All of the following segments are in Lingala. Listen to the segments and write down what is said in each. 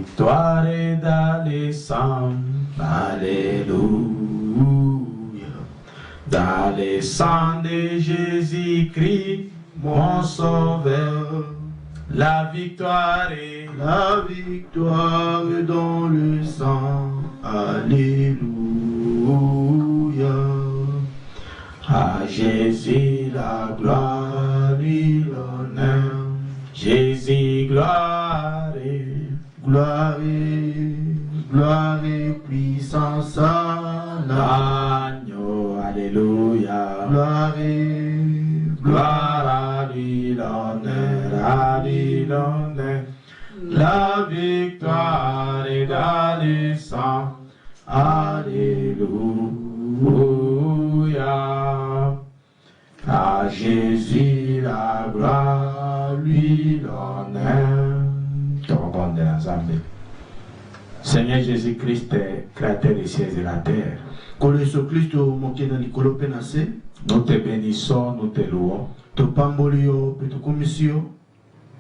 victoire est dans les sangs. Alléluia. Dans les sangs de Jésus-Christ, mon sauveur. La victoire est dans le sang. Alléluia. À Jésus la gloire et l'honneur. Jésus gloire et puissance à l'agneau. Alléluia. Gloire à lui l'honneur, la victoire est dans le sang. Alléluia. À Jésus la gloire, lui l'honneur. Seigneur Jésus-Christ, créateur des cieux et la terre. Nous te bénissons, nous te louons.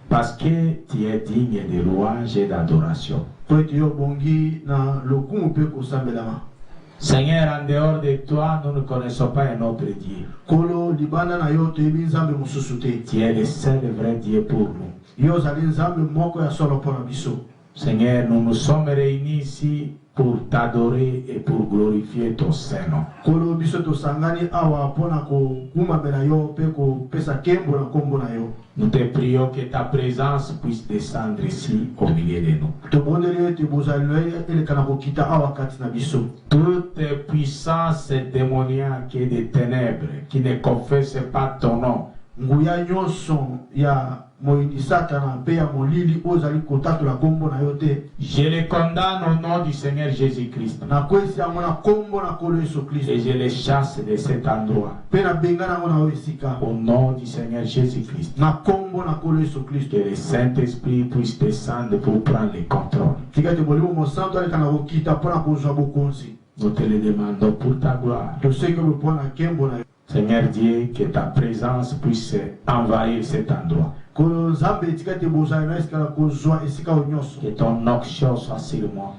Parce que tu es digne de louange et d'adoration. Seigneur, en dehors de toi, nous ne connaissons pas un autre Dieu. Tu es le seul et vrai Dieu pour nous. Seigneur, nous nous sommes réunis ici pour t'adorer et pour glorifier ton Saint-Nom. Nous te prions que ta présence puisse descendre ici au milieu de nous. Toute puissance démoniaque et des ténèbres qui ne confesse pas ton nom, je les condamne au nom du Seigneur Jésus-Christ. Et je les chasse de cet endroit. Au nom du Seigneur Jésus-Christ. Que le Saint-Esprit puisse descendre pour prendre le contrôle. Nous te le demandons pour ta gloire. Seigneur Dieu, que ta présence puisse envahir cet endroit. Que ton onction soit sur moi,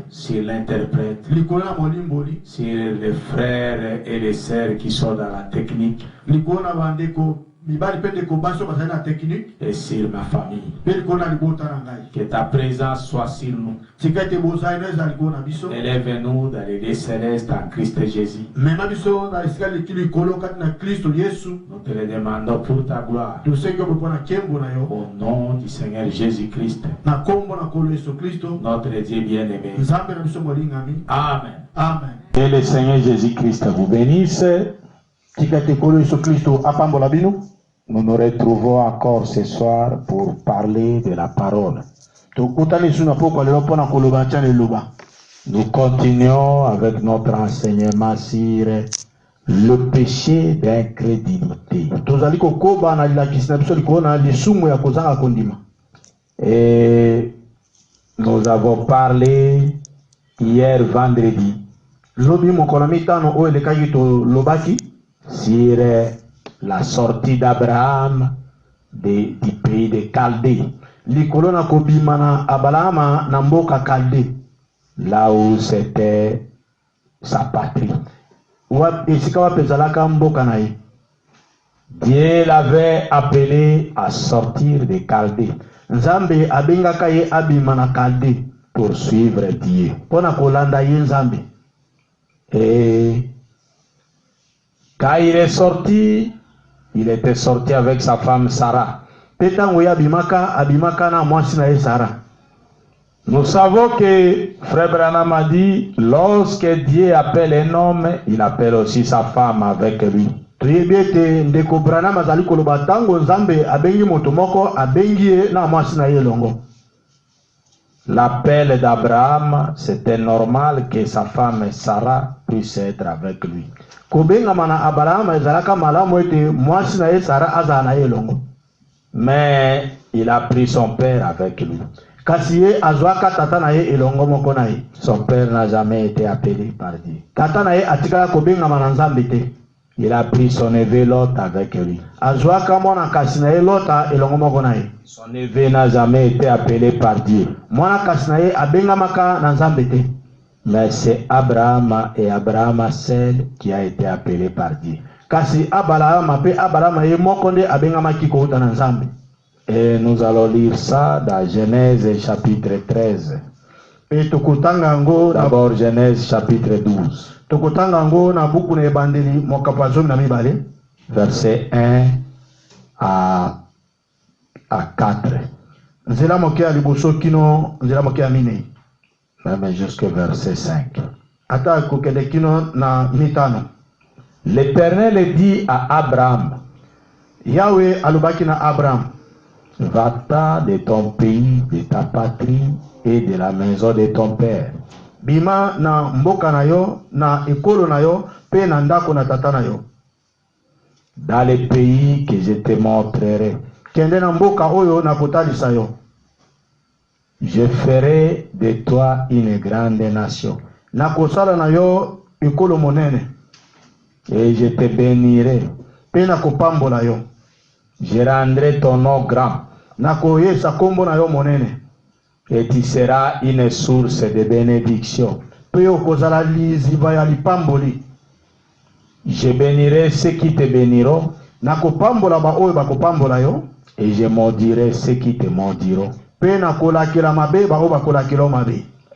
sur l'interprète, sur les frères et les sœurs qui sont dans la technique, et sur ma famille. Que ta présence soit sur nous. Élève-nous dans les lieux célestes en Christ Jésus. Nous te le demandons pour ta gloire. Au nom du Seigneur Jésus-Christ, notre Dieu bien-aimé. Amen. Amen. Que le Seigneur Jésus-Christ vous bénisse. Nous nous retrouvons encore ce soir pour parler de la parole. Nous continuons avec notre enseignement sur le péché d'incrédulité. Et nous avons parlé hier vendredi sur la sortie d'Abraham du pays de Chaldée. Là où c'était sa patrie. Dieu l'avait appelé à sortir de Chaldée. Nzambe abengaka ye abimana Chaldée pour suivre Dieu. Pona kolanda ye Nzambe. Et quand il est sorti, il était sorti avec sa femme Sarah. Nous savons que Frère Branham a dit, lorsque Dieu appelle un homme, il appelle aussi sa femme avec lui. L'appel d'Abraham, c'était normal que sa femme Sarah puisse être avec lui. Mais il a pris son père avec lui. Son père n'a jamais été appelé par Dieu. Il a pris son neveu Lot avec lui. Son neveu n'a jamais été appelé par Dieu. Mais c'est Abraham et Abraham seul qui a été appelé par Dieu. Et nous allons lire ça dans Genèse chapitre 13. D'abord Genèse chapitre 12. Verset 1 à 4. Même jusqu'au verset 5. L'Éternel dit à Abraham, Yahweh alubaki na Abraham, va-t'en de ton pays, de ta patrie et de la maison de ton père. Bima na mboka na yo, na ekolo na yo, pe na ndako na tata na yo. Dans le pays que je te montrerai. Kende na mboka oyo na kotalisa yo. Je ferai de toi une grande nation. Na kosala na yo ekolo monene. Et je te bénirai. Pe na kopambola yo. Je rendrai ton nom grand. Na koyesa kombo na yo monene. Et tu seras une source de bénédiction. Je bénirai ceux qui te béniront. Et je maudirai ceux qui te maudiront.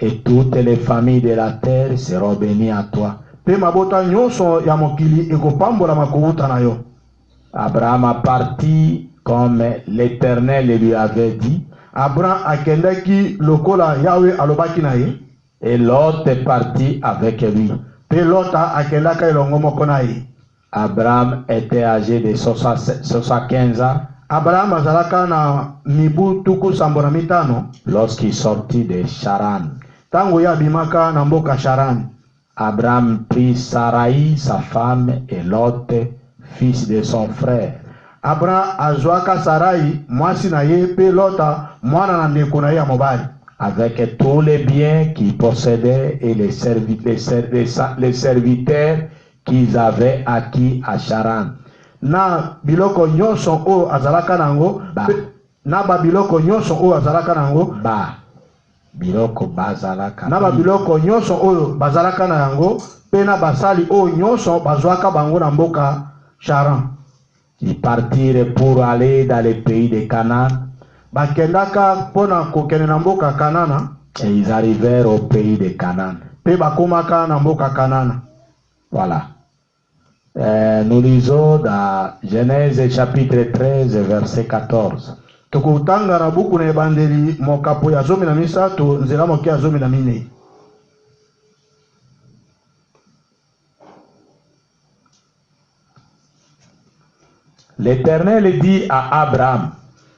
Et toutes les familles de la terre seront bénies à toi. Abraham a parti comme l'Éternel lui avait dit. Abraham akendaki lokola Yahweh alobaki na ye. Et Lot est parti avec lui. Pe Lota akendaka elongo moko na ye. Abraham était âgé de 75 ans. Abraham azalaka na mibu tuku sambo na mitano. Lorsqu'il sortit de Charan. Tango ya bimaka na mboka Charan. Abraham prit Sarai sa femme et Lot fils de son frère. Abraham azwaka Sarai mwasi na ye pe Lota mwana na ndeko na ye mobali. Avec tous les biens qu'il possédait et les serviteurs qu'ils avaient acquis à Charan. Na biloko nyonso o azalaka nango na ba biloko nyonso o azalaka nango biloko bazalaka na ba biloko nyonso o bazalaka nango pe na basali o nyonso bazwaka bango na mboka Charan. Ils partirent pour aller dans le pays de Canaan. Bakendaka pona kokene na mboka Kanana. Et ils arrivèrent au pays de Canaan. Pe bakomaka na mboka Kanana. Voilà. Nous lisons dans Genèse chapitre 13 verset 14. Tukutanga na buku na ebandeli mokapo ya 13 nzela moke ya 14. L'Éternel dit à Abraham,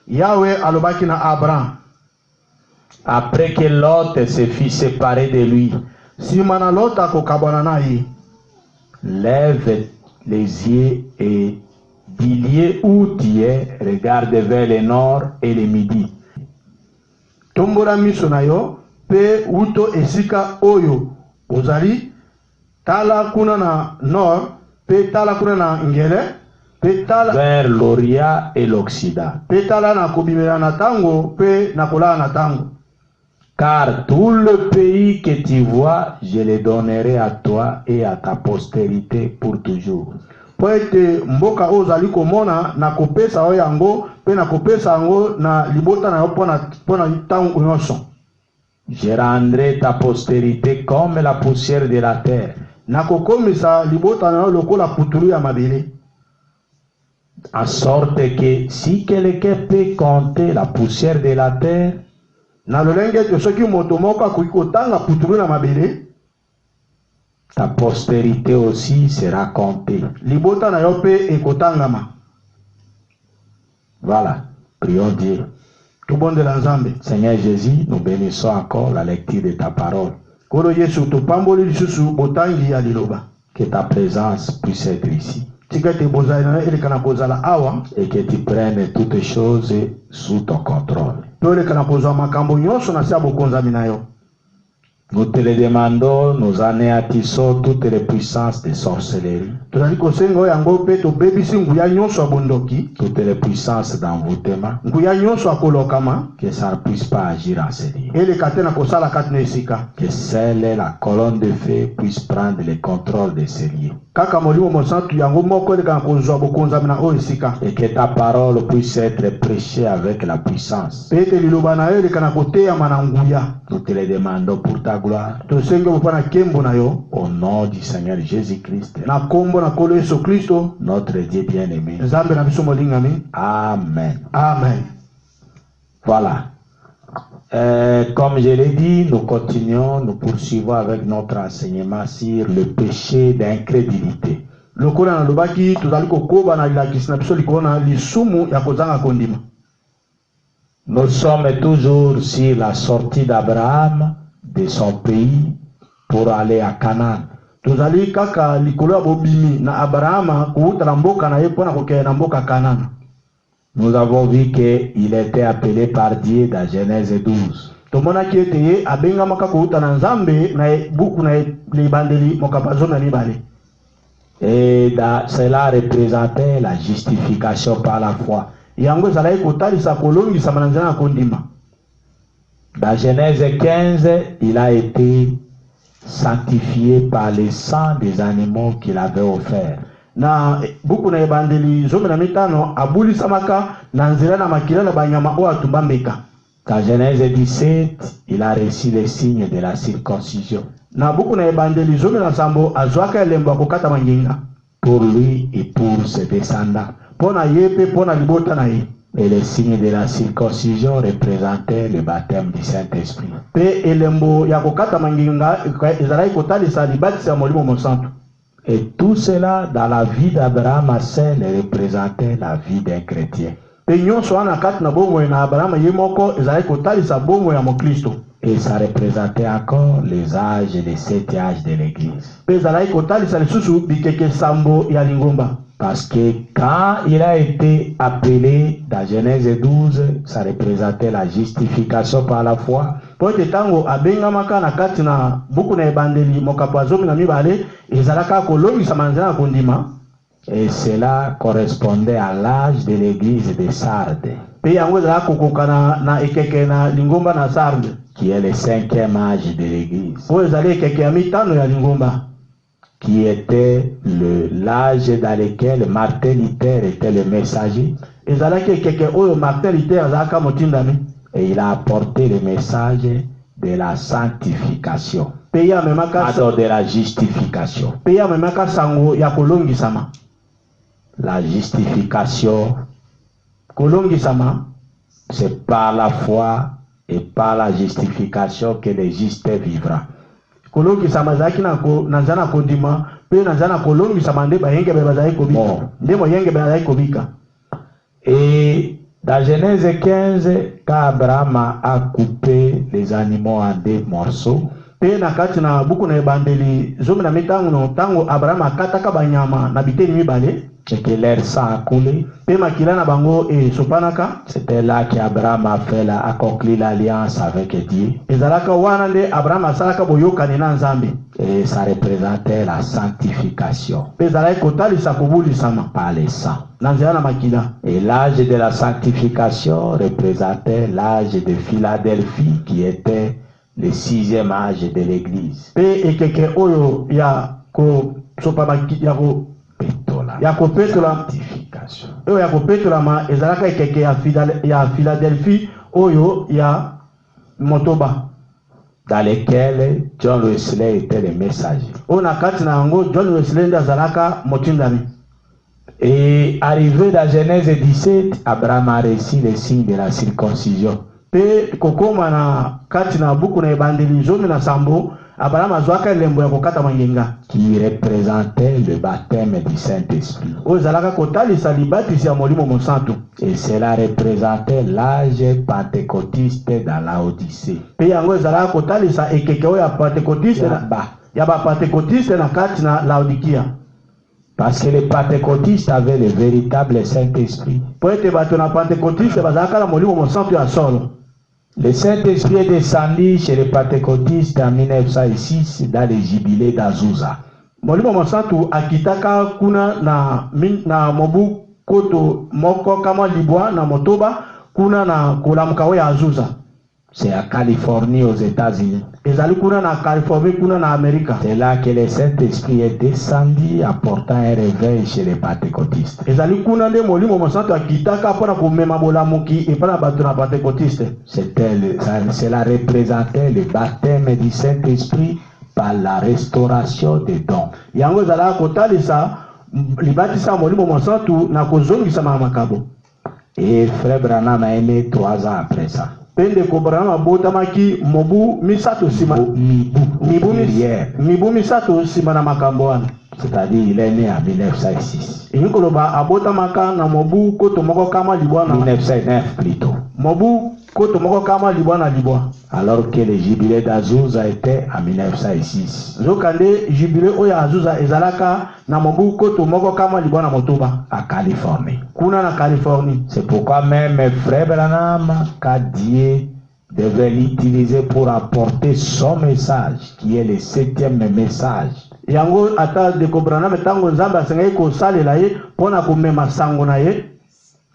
Yahweh alobaki na Abraham, après que Lot se fit séparer de lui, simana Lot akokabana na ye, lève les yeux et du lieu où tu es, regarde vers le nord et le midi. Tombola miso na yo, pe uto esika oyo, ozali, tala kuna na nord, pe tala kuna na ngele, vers l'Orient et l'Occident. Car tout le pays que tu vois, je le donnerai à toi et à ta postérité pour toujours. Je rendrai ta postérité comme la poussière de la terre. En sorte que si quelqu'un peut compter la poussière de la terre, ta postérité aussi sera comptée. Voilà, prions Dieu. Seigneur Jésus, nous bénissons encore la lecture de ta parole. Que ta présence puisse être ici. Et que tu prennes toutes choses sous ton contrôle. Nous te le demandons, nous anéantissons toutes les puissances de sorcellerie, toutes les puissances d'envoûtement, que ça ne puisse pas agir en série. Que seule la colonne de feu puisse prendre le contrôle des celliers. Et que ta parole puisse être prêchée avec la puissance. Nous te le demandons pour ta gloire. Au nom du Seigneur Jésus-Christ, notre Dieu bien-aimé. Amen. Amen. Voilà. Comme je l'ai dit, nous continuons, nous poursuivons avec notre enseignement sur le péché d'incrédulité. Nous sommes toujours sur la sortie d'Abraham de son pays pour aller à Canaan. Nous avons vu qu'il était appelé par Dieu dans Genèse 12. Et cela représentait la justification par la foi. Dans Genèse 15, il a été sanctifié par le sang des animaux qu'il avait offerts. Na buku na ebandeli zomi na mitano abuli samaka na nzira na makila na banyama o atumbambeka. Dans Genèse 17, il a reçu les signes de la circoncision. Na buku na ebandeli zomi na sambo azwaka elembo akokata manginga pour lui et pour ses descendants. Pona yepe pona libota na ye. Et les signes de la circoncision représentaient le baptême du Saint-Esprit. Pe elembo ya kokata manginga ezalaki kotalisa libatisi ya molimo mosantu. Et tout cela dans la vie d'Abraham à seul représentait la vie d'un chrétien. Et ça représentait encore les âges, les 7 âges de l'église. Parce que quand il a été appelé dans Genèse 12, ça représentait la justification par la foi. Et cela correspondait à l'âge de l'église de Sardes, qui est le 5e âge de l'église, qui était l'âge dans lequel Martin Luther était le messager. Et il a apporté le message de la sanctification, de la justification. La justification, c'est par la foi et par la justification que le juste vivra. Et dans Genèse 15, quand Abraham a coupé les animaux en 2 morceaux, et que leur sang a coulé, c'était là qu'Abraham a accompli l'alliance avec Dieu. Et ça représentait la sanctification par le sang. Et l'âge de la sanctification représentait l'âge de Philadelphie, qui était le 6e âge de l'église. Dans lesquels John Wesley était le messager. Et arrivé dans Genèse 17, Abraham a reçu les signes de la circoncision, qui représentait le baptême du Saint-Esprit. Et cela représentait l'âge pentecôtiste dans la Odyssée. Parce que les pentecôtistes avaient le véritable Saint-Esprit. Le Saint-Esprit est descendu chez les Pentecôtistes en 1906 dans les jubilés d'Azusa. Molimo Mosantu akitaka kuna na mobu koto moko kama libwa na motoba kuna na kulamukawe ya Azusa. C'est à Californie, aux États-Unis. Ezali kuna na Californie kuna na Amerika. C'est là que le Saint-Esprit est descendu apportant un réveil chez les Pentecôtistes. Ezali kuna nde molimo Mosantu akitaka pona kumema bolamuki epana batu na Pentecôtiste. Cela représentait le baptême du Saint-Esprit par la restauration des dons. Yango zala kotalisa libatisa molimo Mosantu na kozongisa makabo. Et Frère Branham est né 3 ans après ça. Pende Branham botamaki mobu misato sima mibu misato sima na makambo wana. C'est-à-dire il est né en 1906. Inkoloba abotamaka na mobu koto moko kama libwana 1909 plutôt. Mobu koto moko kama libwana libwa. Alors que le jubilé d'Azusa était en 1906. Zokande jubilé oya Azusa ezalaka na mobu koto moko kama libwana motoba à Californie. Kuna na Californie. C'est pourquoi même Frère Branham qu'a Dieu devait l'utiliser pour apporter son message qui est le 7e message. Yango ata de Branham tango nzamba asengai ko salela ye pona komema sango na ye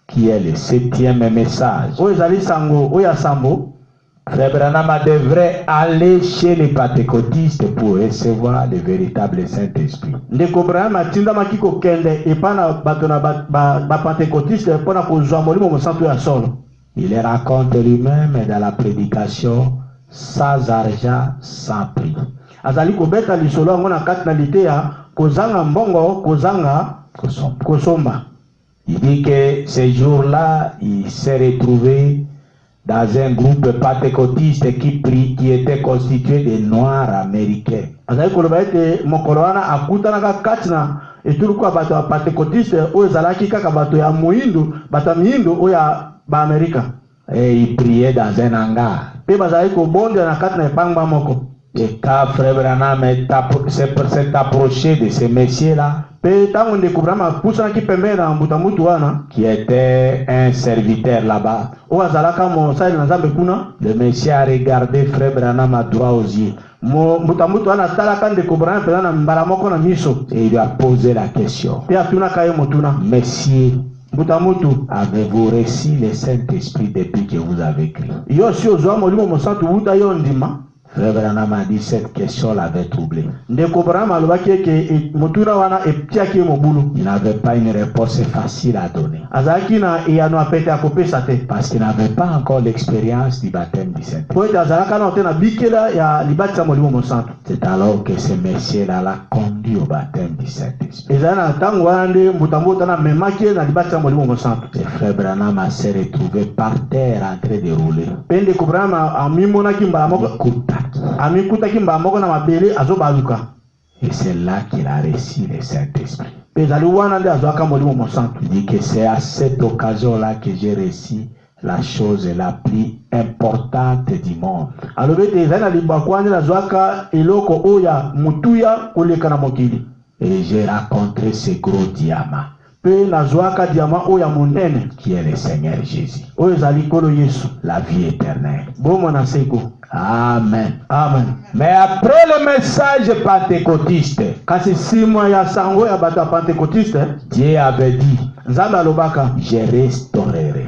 qui est le 7e message. O ezali sango oya sambo. Frère Branham devrait aller chez les Pentecôtistes pour recevoir le véritable Saint-Esprit. Ndeko Branham atinda makiko kende epana batona ba Pentecôtiste pona ko zwa molimo mosantu ya solo. Il raconte lui-même dans la prédication sans argent, sans prix. Azali kobeta lisolo ngo na kati na litea kozanga mbongo kozanga kosomba. Il dit que ce jour-là, il s'est retrouvé dans un groupe pentecôtiste qui était constitué de Noirs américains. Azali koloba ete mokolo wana akutana ka kati na etuluku ya bato ya Pentecôtiste oyo ezalaki kaka bato ya moyindo bato ya miyindo oyo ya ba-Amerika. Et il priait dans un hangar. Pe bazali kobonda na kati na epangba moko. Et quand Frère Branham s'est approché de ces messieurs-là, qui était un serviteur là-bas, le monsieur a regardé Frère Branham à droit aux yeux. Et il lui a posé la question. Messieurs, avez-vous reçu le Saint-Esprit depuis que vous avez crié? Frère Branham a dit cette question l'avait troublé. Il n'avait pas une réponse facile à donner. Parce qu'il n'avait pas encore l'expérience du baptême du Saint-Esprit. C'est alors que ce messieurs-là l'a conduit au baptême du Saint-Esprit. Et Frère Branham s'est retrouvé par terre en train de rouler. Et c'est là qu'il a reçu le Saint-Esprit. Il dit que c'est à cette occasion-là que j'ai reçu la chose la plus importante du monde. Et j'ai rencontré ce gros diamant qui est le Seigneur Jésus, la vie éternelle. Amen. Amen. Mais après le message pentecôtiste, Dieu avait dit, je restaurerai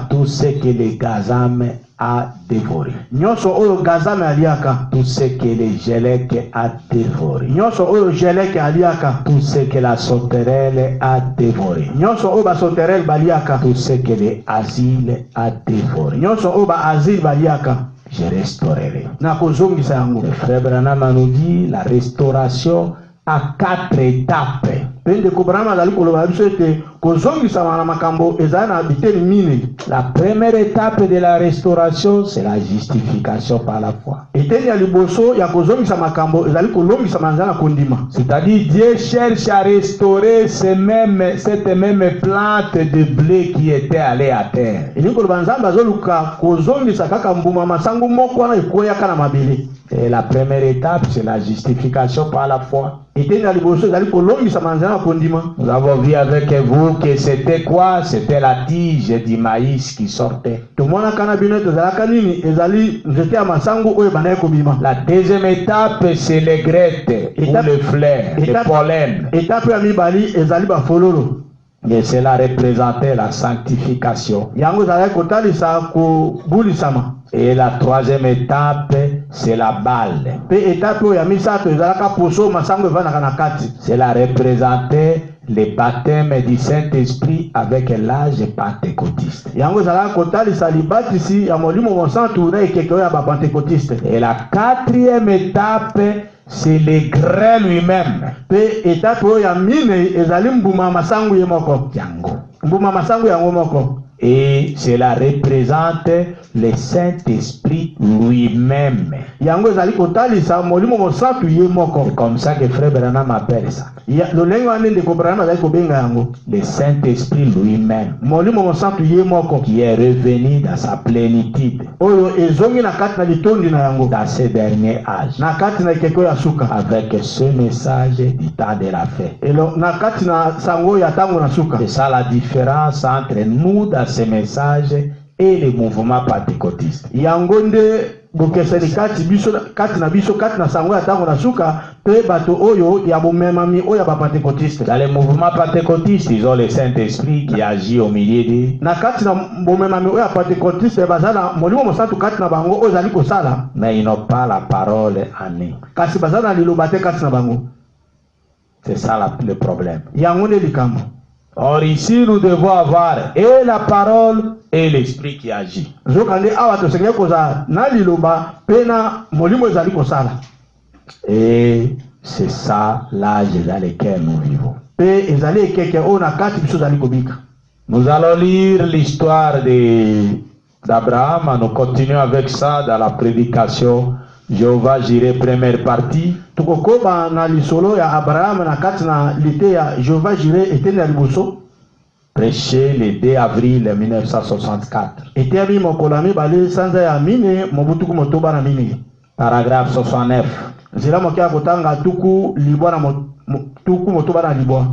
tout ce que le gazam a dévoré, tout ce que le gelec a dévoré, tout ce que la sauterelle a dévoré, tout ce que l'asile a dévoré. Je restaurerai. Le Frère Branham nous dit la restauration à 4 étapes. La première étape de la restauration, c'est la justification par la foi. C'est-à-dire Dieu cherche à restaurer cette même plante de blé qui était allée à terre. Et la première étape, c'est la justification par la foi. Nous avons vu avec vous que c'était quoi? C'était la tige du maïs qui sortait. La deuxième étape, c'est les grettes ou les fleurs, les pollen. Et cela représentait la sanctification. Et la troisième étape, c'est la balle. Cela représentait le baptême du Saint-Esprit avec l'âge pentecôtiste. Et la quatrième étape, c'est le grain lui-même. Et cela représente le Saint-Esprit lui-même. C'est comme ça que Frère Branham appelle ça. Le Saint-Esprit lui-même, qui est revenu dans sa plénitude dans ces derniers âges, avec ce message du temps de la fête. C'est ça la différence entre nous dans ce message et le mouvement pentecôtiste. Dans les mouvements pentecôtistes, ils ont le Saint-Esprit qui agit au milieu d'eux. Mais ils n'ont pas la parole en eux. C'est ça le problème. Or ici, nous devons avoir et la parole et l'esprit qui agit. Et c'est ça l'âge dans lequel nous vivons. Nous allons lire l'histoire d'Abraham. Nous continuons avec ça dans la prédication Jéhovah Jireh, première partie. Prêché le 2 avril 1964. Paragraphe 69.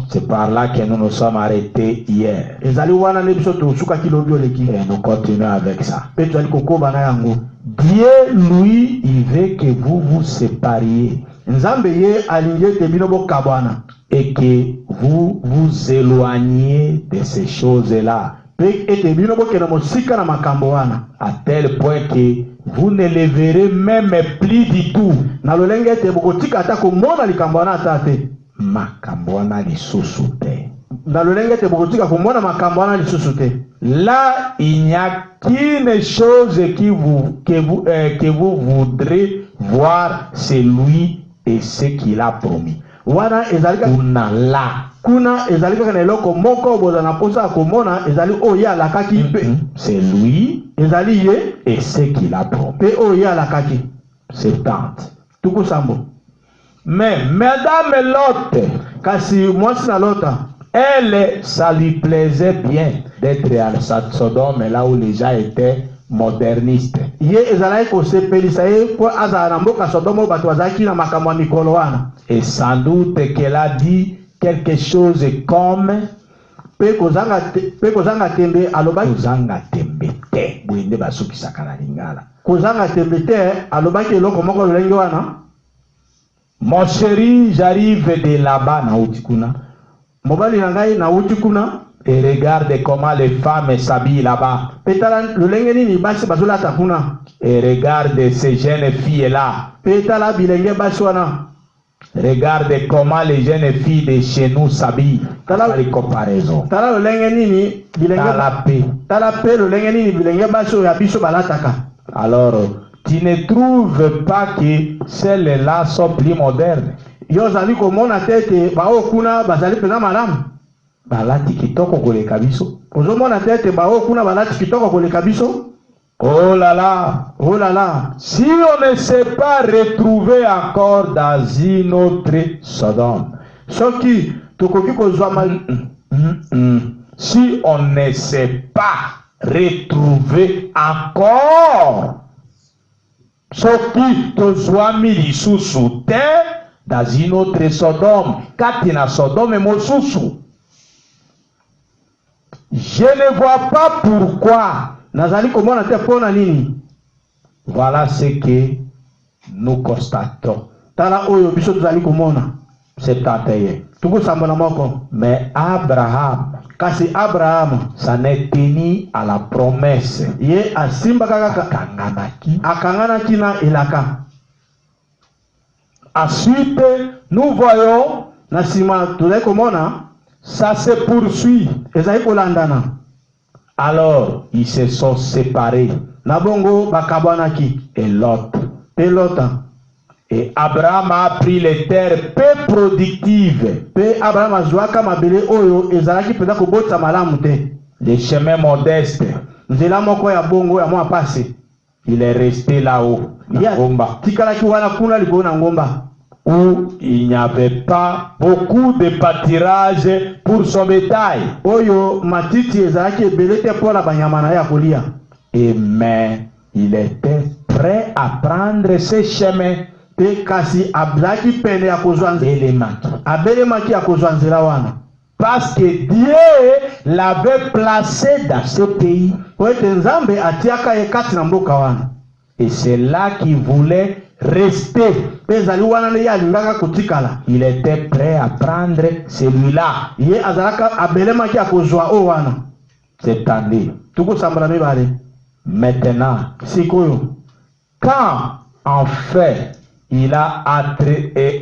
C'est par là que nous nous sommes arrêtés hier. Et nous continuons avec ça. Dieu, lui, il veut que vous vous sépariez et que vous vous éloigniez de ces choses-là, à tel point que vous ne les verrez même plus du tout. Makambwana lisusu te. Là, il n'y a qu'une chose que vous voudrez voir, c'est lui et ce qu'il a promis. C'est lui et ce qu'il a promis. 70. Mais Madame Lot, elle, ça lui plaisait bien d'être à Sodome, là où les gens étaient modernistes. Et sans doute qu'elle a dit quelque chose comme mon chéri, j'arrive de là-bas, et regarde comment les femmes s'habillent là-bas. Et regarde ces jeunes filles-là. Regarde comment les jeunes filles de chez nous s'habillent. Dans les comparaisons. Alors, tu ne trouves pas que celles-là sont plus modernes? Balati kitoko koleka biso. Oh là là, si on ne s'est pas retrouvé encore dans une autre Sodome, si on ne s'est pas retrouvé encore, ce qui te soit mis sous terre, dans une autre Sodome, Katina Sodome Mosusu. Je ne vois pas pourquoi. Nazali komona te pona nini. Voilà ce que nous constatons. Tala oyo biso tuzali komona. C'est tateye. Tuko sambana moko. Mais Abraham, kasi Abraham, ça n'est tenu à la promesse. Ye asimba kaka akanganaki na elaka. Ensuite, nous voyons, nasima tuzali komona, ça se poursuit. Ezali kolandana. Alors, ils se sont séparés. Nabongo bakabwanaki. Et Lot. Et Abraham a pris les terres peu productives. Pe Abraham azwaka mabele oyo ezalaki peda kobotsa malamu te. Les chemins modestes. Nzela moko ya bongo ya mwa pase. Il est resté là-haut. Ngomba. Tikalaki wana kuna likolo na ngomba. Où il n'y avait pas beaucoup de pâturage pour son bétail. Oyo matiti ezalaki ebele te pour la banyama na ya kolia. Et mais il était prêt à prendre ce chemin. Pe kasi ablaki pene ya kozwa Belemaki. Abelemaki ya kozwa nzela wana. Parce que Dieu l'avait placé dans ce pays. Oete Nzambe atiaka ye kati na mboka wana. Et c'est là qu'il voulait rester. Pezali wana ne ya lingaka kutikala. Il était prêt à prendre celui-là. Ye azalaka abelemaki ya kozwa o wana. Cette année. Tuko sambala mibale. Maintenant, sikoyo, quand en fait il a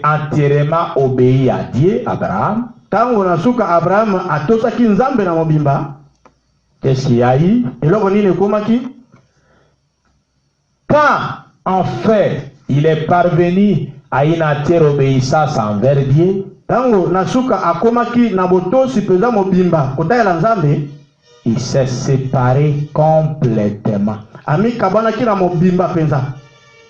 entièrement obéi à Dieu, Abraham, tango nasuka Abraham atosaki Nzambe na mobimba, qu'est-ce qu'il y a eu? Eloko nini ekomaki? Quand en fait il est parvenu à une entière obéissance envers Dieu, tango nasuka akomaki na botosi peza mobimba kotayela Nzambe, il s'est séparé complètement. Ami kabana kina mobimba penza.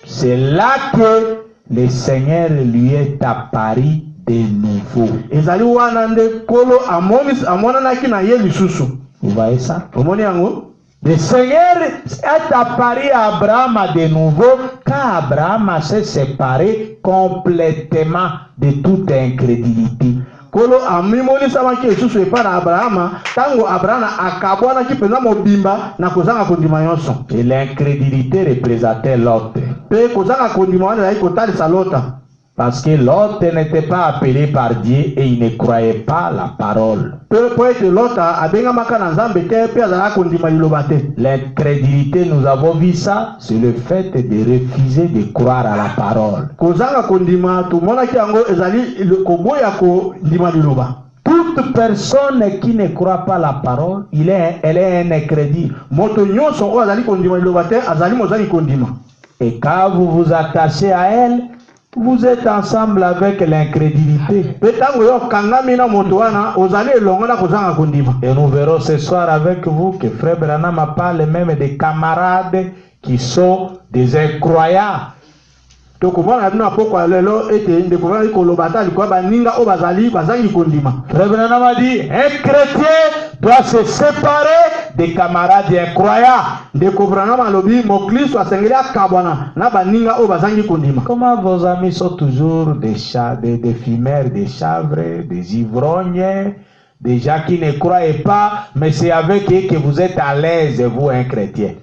C'est là que le Seigneur lui est apparu de nouveau. Ezali wana nde kolo amonanaki na ye lisusu. Vous voyez ça? Omoni yango? Le Seigneur est apparu à Abraham de nouveau quand Abraham s'est séparé complètement de toute incrédulité. Kolo amimoni samaki lisusu epa na Abrahama tango Abrahama akabwana kipenza mobimba na kozanga kondima nyonso. Et l'incrédulité représentait Lot. Pe kozanga kondima wana yai kotalisa Lota. Parce que Lot n'était pas appelé par Dieu et il ne croyait pas la parole. L'incrédulité, nous avons vu ça, c'est le fait de refuser de croire à la parole. Toute personne qui ne croit pas la parole, elle est un incrédule. Et quand vous vous attachez à elle, vous êtes ensemble avec l'incrédulité. Et nous verrons ce soir avec vous que Frère Branham parle même des camarades qui sont des incroyants. Frère Branham a dit, un chrétien doit se séparer des camarades incroyants. Comment vos amis sont toujours des fumeurs, des chavres, des ivrognes, des gens qui ne croient pas, mais c'est avec eux que vous êtes à l'aise, vous, un chrétien.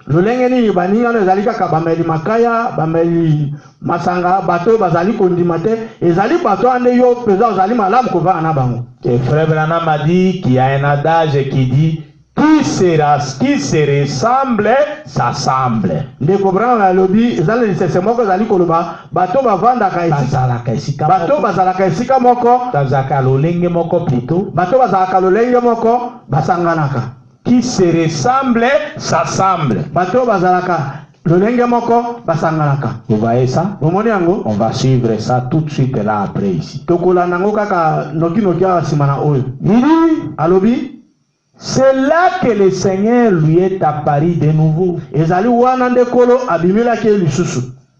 Et Frère Branham a dit qu'il y a un adage qui dit qui se ressemble, s'assemble. Qui se ressemble, s'assemble. Vous voyez ça? On va suivre ça tout de suite là après ici. C'est là que le Seigneur lui est apparu de nouveau.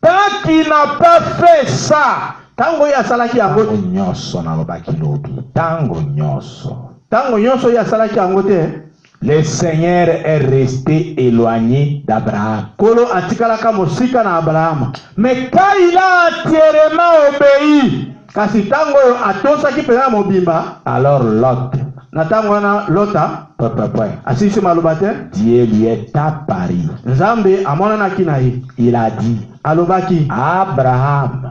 Tant qu'il n'a pas fait ça, le Seigneur est resté éloigné d'Abraham. Mais quand il a entièrement obéi, kasi tango atosaki pena mobimba alors Lot, na tango wana lota asisi maloba te Dieu lui est apparu. nzambe amonanaki na ye Il a dit, alobaki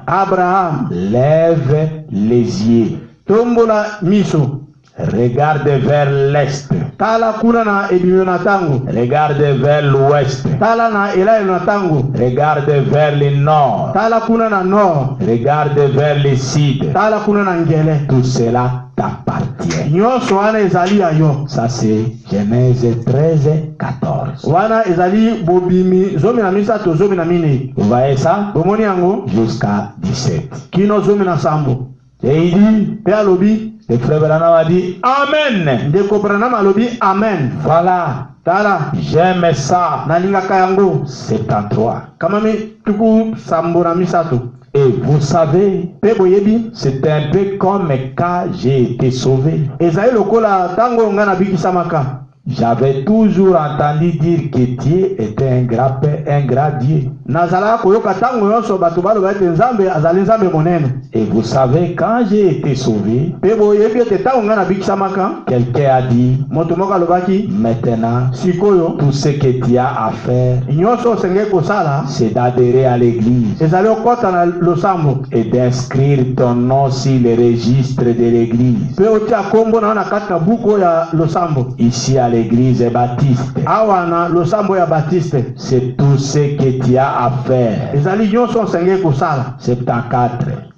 Abraham lève les yeux, tombola miso regarde vers l'est, tala kuna na ebimio na tango regarde vers l'ouest, tala na elaelo na tango regarde vers le nord, tala kuna na nord regarde vers le sud. tala kuna na ngele Tout cela t'appartient. nyonso wana ezali ya yo. Ça c'est Genèse 13, 14. Wana ezali bobimi zomi na misato zomi na mine. Vous voyez ça? Bomoni yango Jusqu'à 17. kino zomi na sambo. Et il dit, Pe alobi, le frère Branham a dit, Amen. ndeko Branham alobi amen. Voilà, Tala j'aime ça. nalingaka yango 73. kamami tuku sambo na misato. Et vous savez, Pe boyebi c'est un peu comme quand j'ai été sauvé. ezali lokola tango nga na bikisamaka. J'avais toujours entendu dire que Dieu était un grand Père, un grand Dieu. Nazala koyoka tango yonso bato baloba ete nzambe azali nzambe monene. Et vous savez, quand j'ai été sauvé, Pe boyebi ete tango nga na bikisamaka quelqu'un a dit, moto moko alobaki maintenant, sikoyo tout ce que tu as à faire, nyonso osengeli kosala c'est d'adhérer à l'église ezali okota na losambo et d'inscrire ton nom sur le registre de l'église. pe otia kombo na na kati na buku ya losambo Ici à l'église baptiste, awa na losambo ya Baptiste. c'est tout ce que tu as à faire. Ezali nyonso osengeli kosala 74.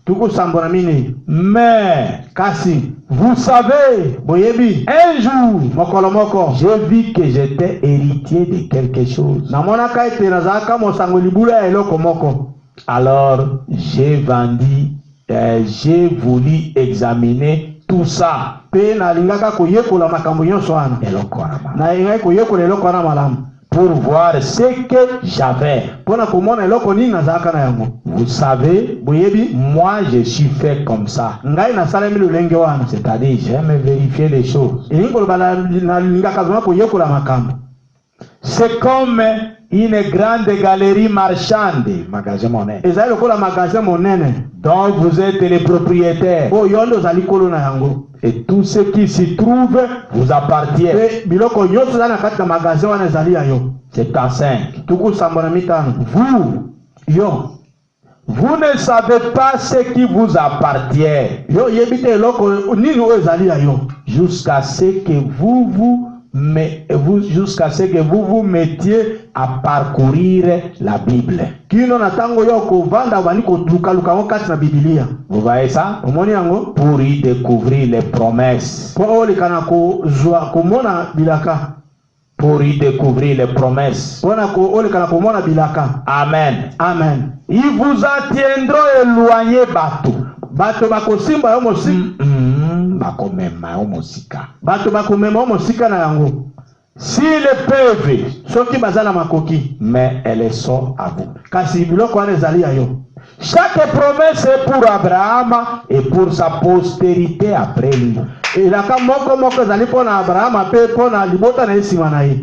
tuku sambo na mine. Mais, Kasi vous savez, boyebi un jour, mokolo moko j'ai vu que j'étais héritier de quelque chose. namonaka ete nazalaka mosango libula ya eloko moko. Alors, j'ai voulu examiner tout ça. Pe nalingaka koyekola makambo nyonso wana na engai koyekola eloko wana malamu pour voir ce que j'avais. mpona komona eloko nini nazalaka na yango. Vous savez, Boyebi moi je suis fait comme ça. ngai nasalemi lolenge wana, C'est-à-dire, j'aime vérifier les choses. elingi koloba nalingaka zona koyekola makambo. C'est comme une grande galerie marchande, magasin monnaie, Ezali lokola magasin monene dont vous êtes les propriétaires. oyo yo nde ozali kolo na yango. Et tout ce qui s'y trouve vous appartient. Pe biloko nyonso ezali na kati na magasin wana ezali ya yo. C'est à 5. Tuku sambo na mitano. Vous ne savez pas ce qui vous appartient Yo yebi te eloko nini oyo ezali ya yo. jusqu'à ce que vous vous mettiez à parcourir la Bible. Kino na tango yo kovanda bani kolukaluka ngo kati na Biblia. Vous voyez ça? Omoni yango Pour y découvrir les promesses. po olekana kozwa komona bilaka. Pour y découvrir les promesses. Pona olekana komona bilaka. Amen. Amen. Ils vous en tiendront éloignés bateau. Bato bakosimba yo mosika. Bato bakomema yo mosika na yango. S'ils peuvent, Soki bazala makoki. mais elles sont à vous. Kasi biloko wana ezali ya yo. Chaque promesse est pour Abraham et pour sa postérité après lui. Elaka moko ezali pona Abraham pe pona libota na esima na ye.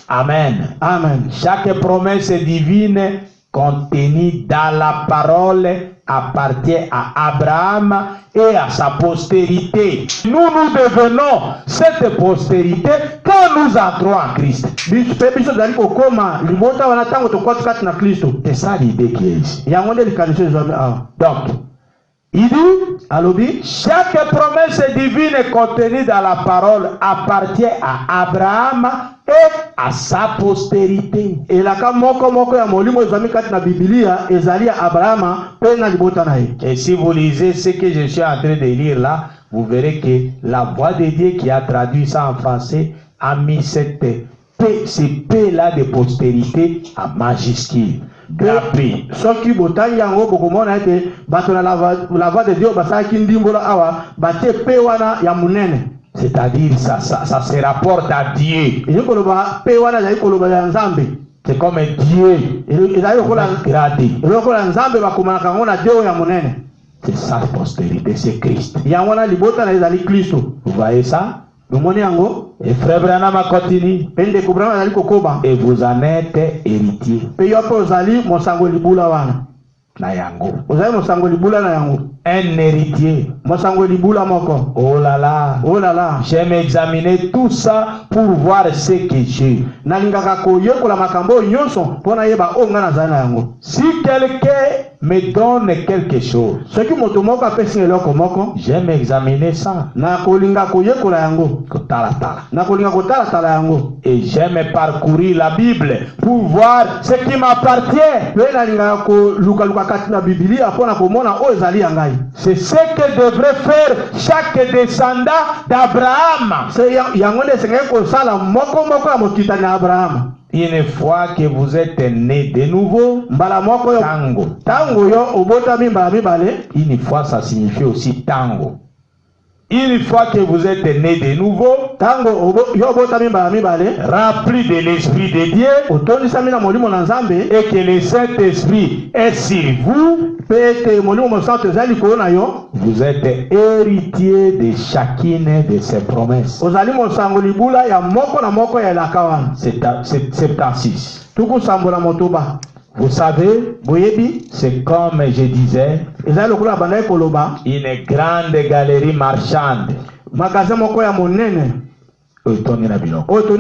Amen. Amen. Chaque promesse divine contenue dans la parole appartient à Abraham et à sa postérité. Nous devenons cette postérité quand nous entrons en Christ. Biso zali kokoma libota wana tango tokwatu kati na Kristo. C'est ça l'idée qui est ici. Yango nde likanisi ezali awa. Donc, il dit, Alobi chaque promesse divine contenue dans la parole appartient à Abraham et à sa postérité. elaka moko ya molimo ezami kati na Biblia ezali ya Abrahama pe na libota na ye. Et si vous lisez ce que je suis en train de lire là, vous verrez que la voix de Dieu qui a traduit ça en français a mis cette P, ce P là de postérité à majuscule. Grappé. Soki botangi yango bokomona ete bato na la voix de Dieu basalaki ndimbola awa batie pe wana ya munene. C'est-à-dire ça se rapporte à Dieu. Ezali koloba pe wana ezali koloba ya Nzambe. C'est comme Dieu. Ezali lokola Gradé. lokola Nzambe bakomanaka yango na Dieu ya munene. C'est sa postérité, c'est Christ. Yango na libota na ezali Kristo. Vous voyez ça? Bomoni yango. Et frère Branham continue. Pende kubrana ezali kokoba. Et vous en êtes héritier. Pe yo pe ozali mosango libula wana. Na yango. Ozali mosango libula na yango. un héritier. Mosango libula moko. Oh là là. Oh là là. J'aime examiner tout ça pour voir ce que j'ai. Nalingaka ko yekola makambo nyonso pona yeba onga na zana yango. Si quelqu'un me donne quelque chose, Ce qui moto moko apesi eloko moko, j'aime examiner ça. na kolinga ko yekola yango. Kotala tala. Na kolinga ko tala tala yango. Et j'aime parcourir la Bible pour voir ce qui m'appartient. Pe nalingaka ko luka luka kati na Biblia pona komona o ezali yangai. C'est ce que devrait faire chaque descendant d'Abraham. Se yango nde esengeli kosala moko moko ya mokitani ya Abraham. Une fois que vous êtes né de nouveau, Mbala moko yo tango. tango yo obotami mbala mibale. Une fois, ça signifie aussi tango. Une fois que vous êtes né de nouveau, Tango yo obotami mbala mibale. rempli de l'Esprit de Dieu, Otondisami na molimo na Nzambe. et que le Saint-Esprit est sur vous, Pete molimo mosantu ezali likolo na yo. vous êtes héritier de chacune de ses promesses. Ozali mosango libula ya moko na moko ya elaka wana. C'est 76. Tukusambola motoba. Vous savez, Boyebi c'est comme je disais, ezali lokola bandai koloba. une grande galerie marchande. Magasin moko ya monene. Oyo toni na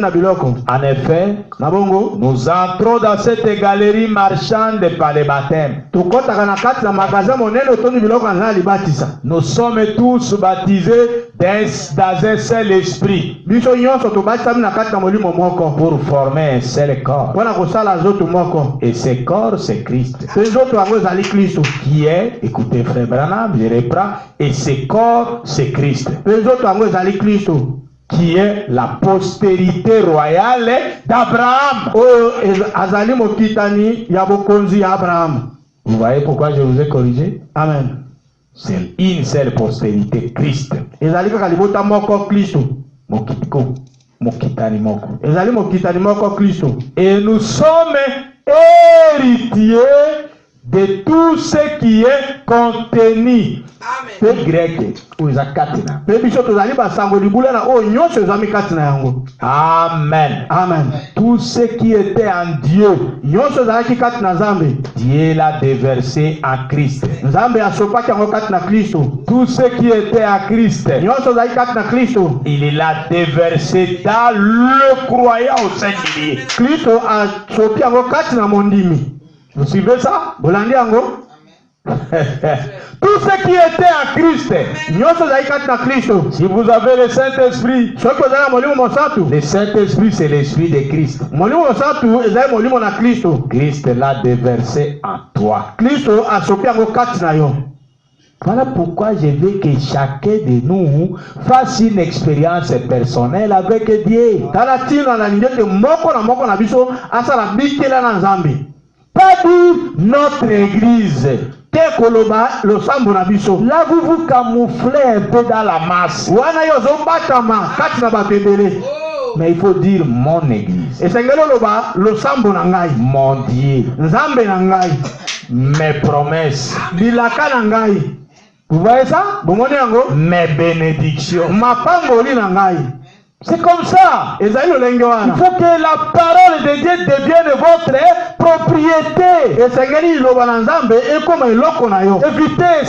biloko. En effet, Na bongo nous entrons dans cette galerie marchande par le baptême. tokotaka na kati na magasin monene otoni biloko na nzala libatisa. Nous sommes tous baptisés dans un seul esprit Biso nyonso tobatisami na kati na molimo moko. pour former un seul corps. Mpona kosala nzoto moko. Et ce corps, c'est Christ. Pe nzoto yango ezali Kristo. Qui est, écoutez frère Branham, je reprends, et ce corps, c'est Christ. Pe nzoto yango ezali Kristo. Qui est la postérité royale d'Abraham. Oyo azali mokitani ya bokonzi ya Abraham. Vous voyez pourquoi je vous ai corrigé? Amen. C'est une seule postérité, Christ. Ezali kaka libota moko Kristo. Mokitiko, mokitani moko. Ezali mokitani moko Kristo. Et nous sommes héritiers de tout ce qui est contenu. Pe grec, ou zakatina. Pe biso tozali basango libula na oyo nyonso ezami kati na yango. Amen. Amen. Tout ce qui était en Dieu, Nyonso ezalaki kati na Nzambe. Dieu l'a déversé en Christ. Nzambe asopaki yango kati na Kristo. Tout ce qui était en Christ, Nyonso ezali kati na Kristo. il l'a déversé dans le croyant au singulier. Kristo asopi yango kati na mondimi. Vous suivez ça? Bolandi yango? Tout ce qui était en Christ. Nyonso ezali kati na Kristo. Si vous avez le Saint-Esprit, Soki ozali na molimo mosantu. le Saint-Esprit c'est l'Esprit de Christ. Molimo mosantu ezali molimo na Kristo. Christ l'a déversé en toi. Kristo asopi yango kati na yo. Voilà pourquoi je veux que chacun de nous fasse une expérience personnelle avec Dieu. Tala tina na ndete moko na biso asala bikela na Nzambe. Pas dire notre église. Te koloba losambo na biso. Là vous vous camouflez un peu dans la masse. Wana yo zobatama kati na bato ebele. Mais il faut dire mon église. Esengeli oloba losambo na ngai. Mon Dieu. Nzambe na ngai. Mes promesses. Bilaka na ngai. Vous voyez ça? Bomoni yango? Mes bénédictions. Mapangoli na ngai. C'est comme ça. Ezali lolenge Il wana. faut que la parole de Dieu devienne votre propriété. Esengeli iloba na Nzambe ekoma eloko na yo. Évitez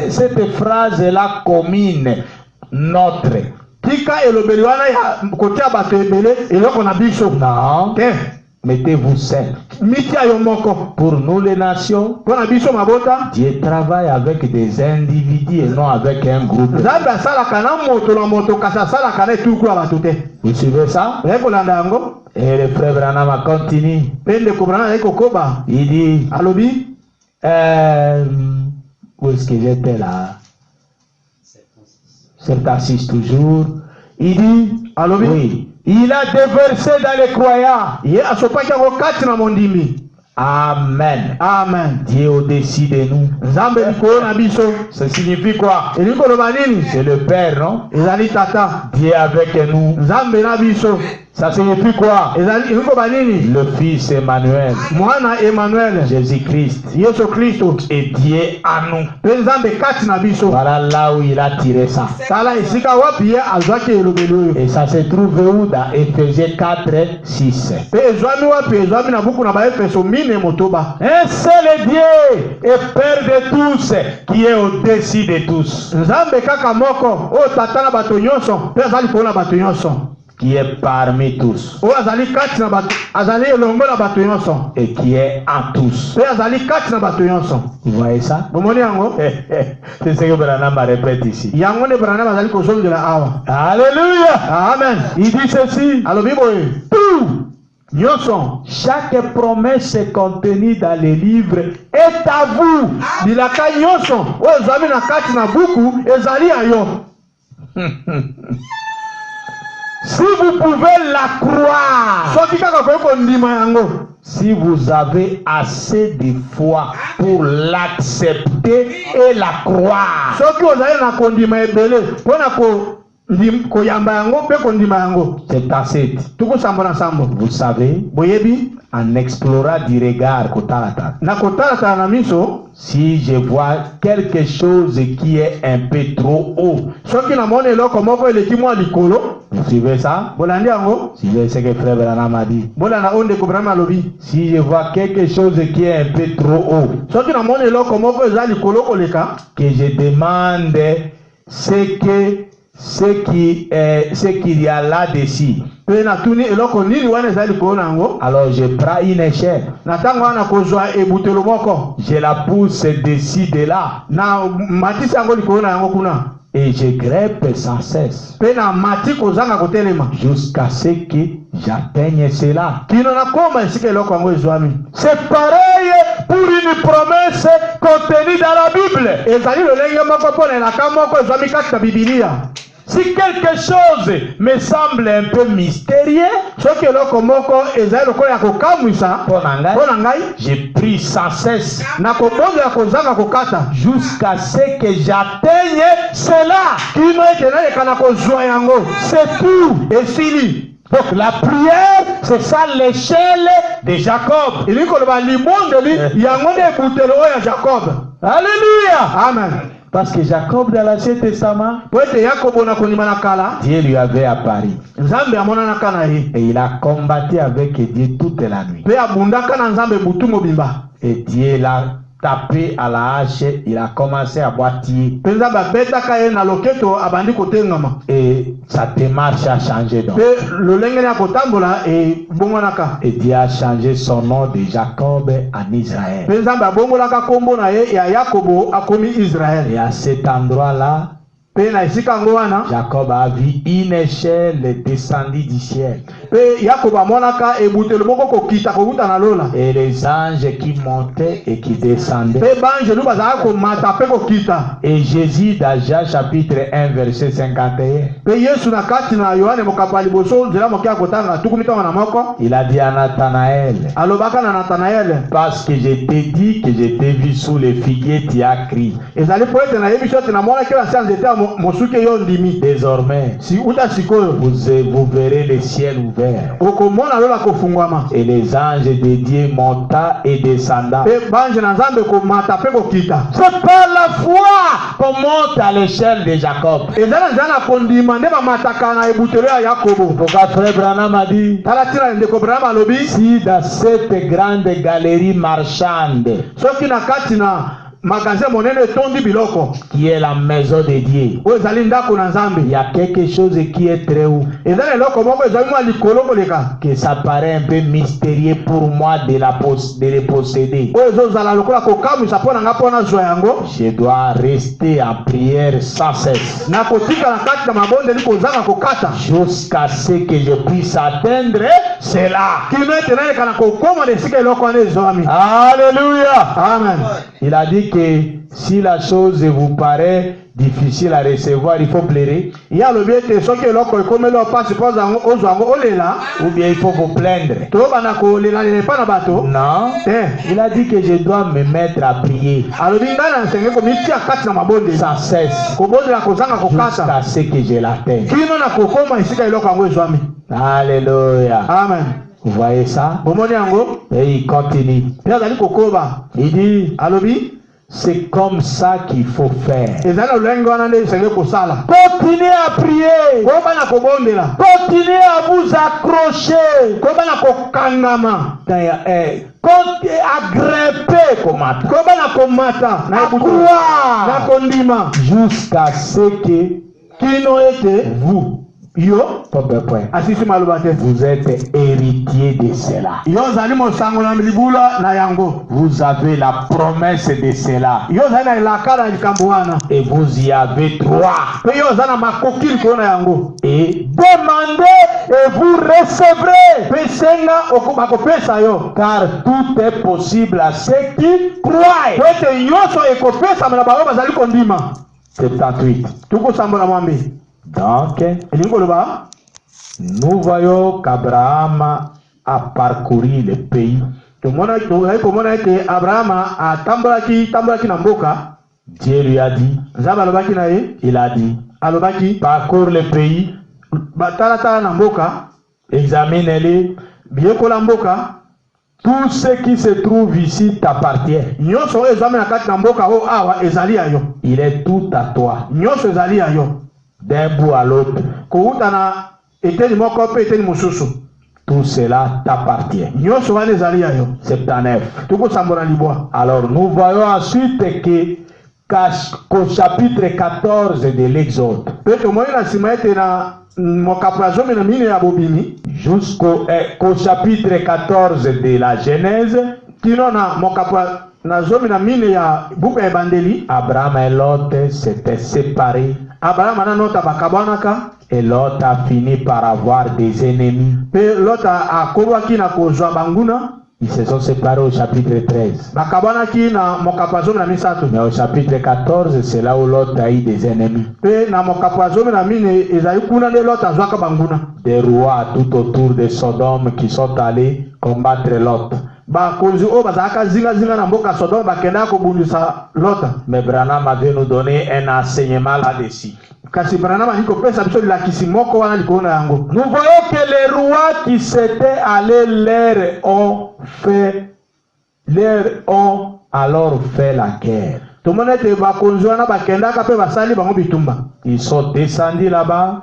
cette phrase-là commune. Notre. Tika elobeli wana ya kotia bato ebele eloko na biso. Non. Te. Mettez-vous seul. Mitia yo moko. Pour nous les nations, Pona biso mabota. Dieu travaille avec des individus et non avec un groupe. Nzambe asalaka na moto kasi asalaka na etuku ya bato te. Vous suivez ça? Oye kolanda yango? Et le frère Branham continue. Pende kobrana na kokoba. Il dit, Alobi? où est-ce que j'étais là? 76 toujours. Il dit, Alobi? oui, il a déversé dans les croyants. Ye asopaki yango kati na mondimi. Amen. Amen. Dieu au-dessus de nous. Nzambe likolo na biso. Ça signifie quoi? Elingi koloba nini? C'est le Père, non? Ezali tata. Dieu avec nous. Nzambe na biso. Ça signifie quoi? Le Fils Emmanuel, Mwana Emmanuel, Jésus-Christ, Yesu Kristo, et Dieu à nous. Voilà là où il a tiré ça. Et ça se trouve où? Dans Éphésiens 4, 6. Un seul Dieu et Père de tous, qui est au-dessus de tous, qui est parmi tous et qui est en tous. Vous voyez ça? C'est ce que Branham répète ici. Alléluia. Amen. Il dit ceci. Tout, chaque promesse contenue dans les livres est à vous. Si vous pouvez la croire, si vous avez assez de foi pour l'accepter et la croire, c'est assez. Vous savez, en explorant du regard, si je vois quelque chose qui est un peu trop haut, vous suivez ça? Suivez ce que Frère Branham a dit. Si je vois quelque chose qui est un peu trop haut, que je demande ce qu'il y a là-dessus, alors je prends une échelle, je la pousse d'ici de là, et je grimpe sans cesse jusqu'à ce que j'atteigne cela. C'est pareil pour une promesse contenue dans la Bible. Si quelque chose me semble un peu mystérieux, je prie sans cesse jusqu'à ce que j'atteigne cela. C'est tout. Donc la prière, c'est ça l'échelle de Jacob. Alléluia. Amen. Parce que Jacob dans l'Ancien Testament, Dieu lui avait apparu. Et il a combattu avec Dieu toute la nuit. Et Dieu l'a tapé à la hache, il a commencé à boiter. Et sa démarche a changé donc. Et Dieu a changé son nom de Jacob en Israël. Et à cet endroit-là, Jacob a vu une échelle descendue du ciel. Et les anges qui montaient et qui descendaient. Et Jésus, dans Jean chapitre 1, verset 51, il a dit à Nathanaël, parce que je t'ai dit que je t'ai vu sous les figuiers, tu as crié. Désormais, vous verrez le ciel ouvert et les anges de Dieu montant et descendant. C'est par la foi qu'on monte à l'échelle de Jacob. Pourquoi Frère Branham a dit, si dans cette grande galerie marchande qui est la maison de Dieu, il y a quelque chose qui est très haut, que ça paraît un peu mystérieux pour moi de les posséder. Je dois rester en prière sans cesse jusqu'à ce que je puisse atteindre cela. Alléluia. Amen. Il a dit que si la chose vous paraît difficile à recevoir, il faut pleurer. Il y a le bien que ce que l'on comme l'on passe pour Ou bien il faut vous plaindre. Non. Il a dit que je dois me mettre à prier sans cesse jusqu'à ce que je l'atteigne. Alléluia. Amen. Vous voyez ça? Et il continue. Il dit, c'est comme ça qu'il faut faire. Continuez à prier. Continuez à vous accrocher. Agrippez comme à croire jusqu'à ce que vous, vous êtes héritier de cela. Vous avez la promesse de cela. Et vous y avez droit. Et demandez et vous recevrez. Car tout est possible à ceux qui croient. 78. Donc, nous voyons qu'Abraham a parcouru le pays. Dieu lui a dit, il a dit, parcours le pays, examine-les, tout ce qui se trouve ici t'appartient. Il est tout à toi. D'un bout à l'autre. Tout cela t'appartient. 79. Alors nous voyons ensuite qu'au chapitre 14 de l'Exode jusqu'au chapitre 14 de la Genèse, Abraham et Lot s'étaient séparés. Et Lot a fini par avoir des ennemis. Ils se sont séparés au chapitre 13. Mais au chapitre 14, c'est là où Lot a eu des ennemis. Des rois tout autour de Sodome qui sont allés combattre Lot. Mais Branham avait nous donné un enseignement là-dessus. Nous voyons que les rois qui s'étaient allés ont alors fait la guerre. Ils sont descendus là-bas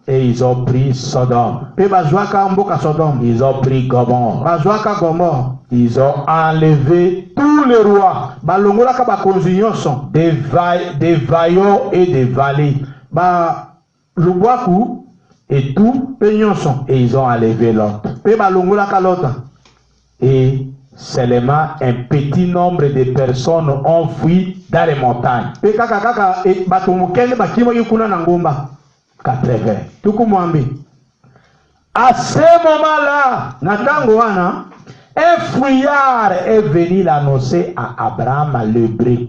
et ils ont pris Sodome. Ils ont pris Gomorrhe. Ils ont enlevé tous les rois, des vaillants et des valets, et tout, et ils ont enlevé l'autre. Et seulement un petit nombre de personnes ont fui dans les montagnes. 80. À ce moment-là, un fouillard est venu l'annoncer à Abraham l'Hébreu.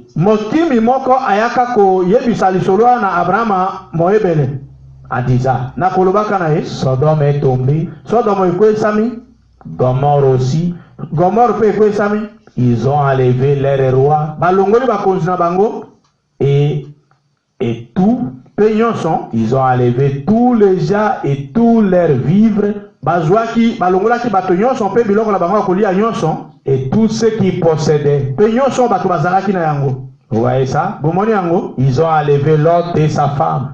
En disant, Sodome est tombé, Gomorrhe aussi. Ils ont enlevé leurs rois et tout. Ils ont enlevé tous les gens et tous leurs vivres et tout ce qu'ils possédaient. Vous voyez ça? Ils ont enlevé Lot et sa femme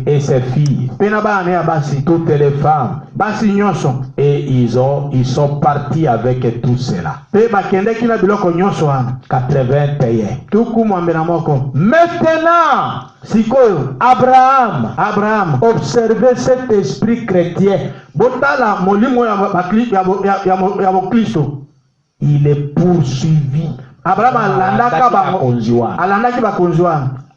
et ses filles, toutes les femmes, et ils sont partis avec tout cela. 81. Maintenant, Abraham observait cet esprit chrétien. Il est poursuivi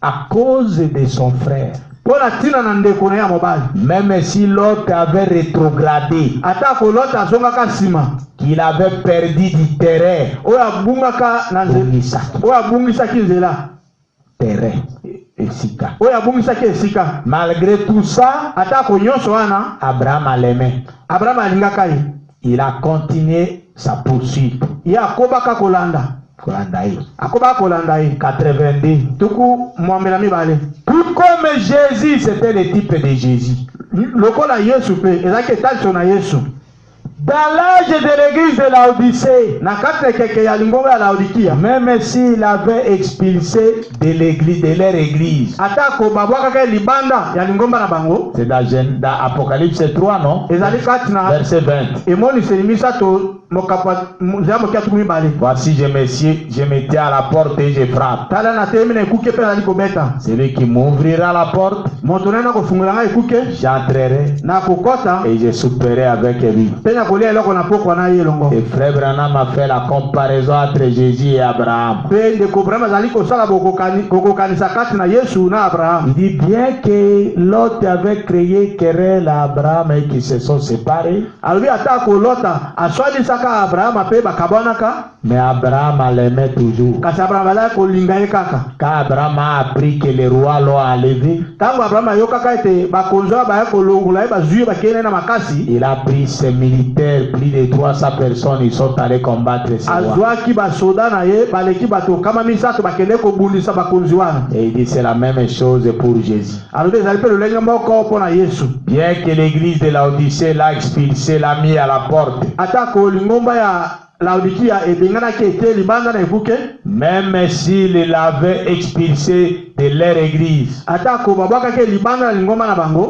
à cause de son frère. pona tina na ndeko na ya mobali. Même si l'autre avait rétrogradé, Atako l'autre azongaka sima, qu'il avait perdu du terrain, oya bungaka na nzela, oya bungisaki nzela, terrain et sika. oya bungisaki esika. Malgré tout ça, Atako nyonso wana Abraham a l'aimé. Abraham alingaka ye. Il a continué sa poursuite. Ye akobaka kolanda. Akobaka kolanda ye. 82. Tuku mwambela mibale. Tout comme Jésus, c'était le type de Jésus. Lokola Yesu pe, ezaki etalso na Yesu. Dans l'âge de l'église de Laodicée, même s'il avait expulsé de l'église, de leur église, c'est dans Apocalypse 3, non? Verset 20. Voici, je me tiens à la porte et je frappe. Celui qui m'ouvrira la porte, j'entrerai et je souperai avec lui. Et Frère Branham a fait la comparaison entre Jésus et Abraham. Il dit bien que l'autre avait créé querelle à Abraham et qu'ils se sont séparés. Mais Abraham l'aimait toujours. Quand Abraham a appris que les rois l'ont enlevé, il a pris ses militaires, plus de 300 personnes, ils sont allés combattre ces rois. Et il dit c'est la même chose pour Jésus. Bien que l'église de Laodicée l'a expulsé, l'a mis à la porte, même s'il l'avait expulsé de leur église,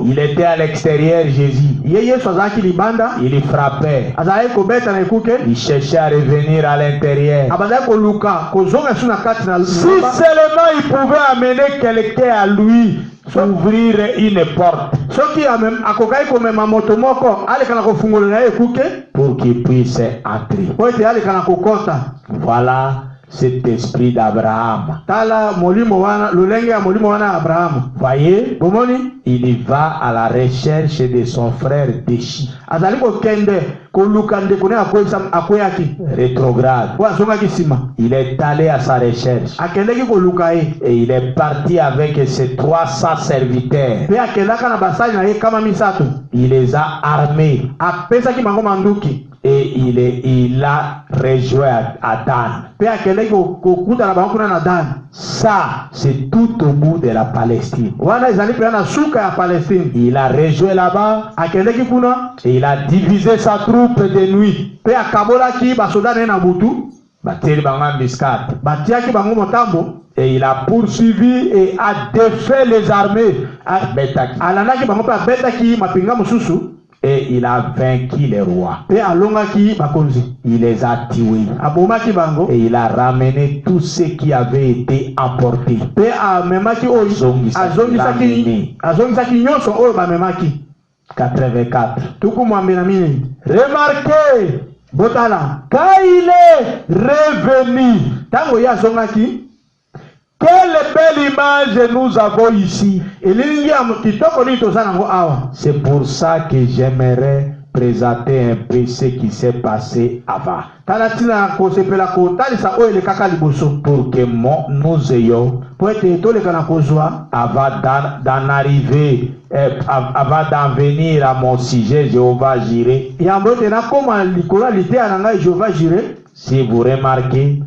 il était à l'extérieur. Jésus, il frappait, il cherchait à revenir à l'intérieur. Si seulement il pouvait amener quelqu'un à lui, ouvrir une porte pour qu'il puisse entrer. Voilà cet esprit d'Abraham. Voyez, il va à la recherche de son frère déchu, rétrograde. Il est allé à sa recherche et il est parti avec ses 300 serviteurs. Il les a armés et il a rejoint à Dan. Ça, c'est tout au bout de la Palestine. Il a rejoint là-bas et il a divisé sa troupe de nuit. Et il a poursuivi et a défait les armées. Et il a vaincu les rois. Il les a tués. Et il a ramené tous ceux qui avaient été emportés. 84. Remarquez, quand il est revenu, quelle belle image nous avons ici. C'est pour ça que j'aimerais présenter un peu ce qui s'est passé avant. Pour que nous ayons, avant d'en arriver, avant d'en venir à mon sujet, Jéhovah Jireh. Si vous remarquez,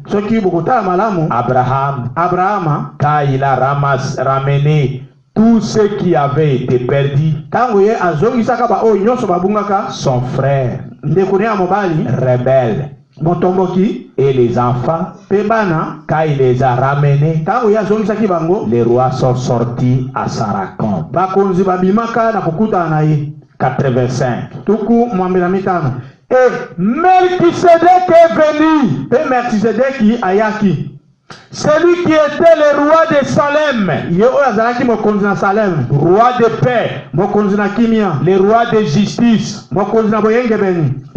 Abraham, quand il a ramené tous ceux qui avaient été perdus, son frère rebelle et les enfants, quand il les a ramenés, les rois sont sortis à sa rencontre. 85. Et Melchisedec est venu. Celui qui était le roi de Salem, roi de paix, le roi de justice,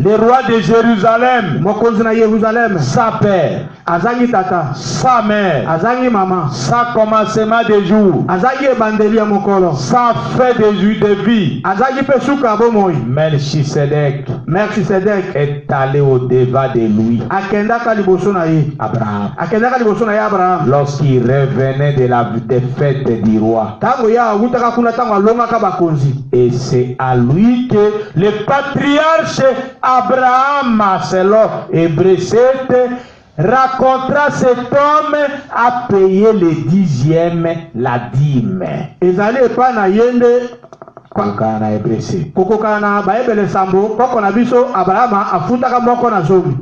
Le roi de Jérusalem, mokonzi na Yerusalem, sa père, azangi tata, sa mère, azangi mama, sa commencement de jour, azangi ebandeli ya mokolo, sa fin de vie, azangi pe suka bomoi. Melchisedec Melchisedec est allé au devant de lui, akendaka liboso na ye, Abraham, akendaka liboso na ye Abraham, lorsqu'il revenait de la défaite du roi. tango ya awutaka kuna tango alongaka bakonzi. Et c'est à lui que le patriarche Abraham, selon Hébreux 7, racontera cet homme a payé le 10e, la dîme. Ezali epa na yende Kokana Hébreux 7. kokokana baebele sambo poko na biso Abraham afutaka moko na zomi.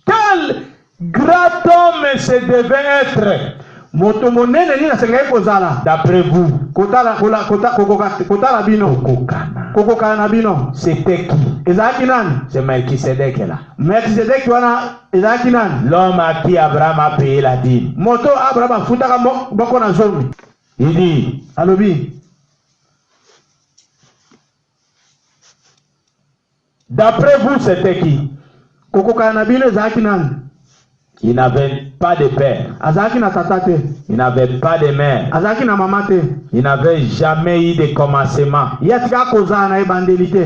Quel grand homme se devait être, Moto monene nini asengai kozala d'après vous? kotala bino kokokana na bino. C'était qui? Ezalaki nani? C'est Melchisedec là. Melchisedeki wana ezalaki nani? L'homme à qui Abraham a payé la dîme. Moto Abraham afutaka moko na zomi. Il dit, Alobi, d'après vous, c'était qui? kokokana na bino ezalaki nani? Il n'avait pas de père. Azalaki na tata te. Il n'avait pas de mère. Azalaki na mama te. Il n'avait jamais eu de commencement. Ye atika kozala na ebandeli te.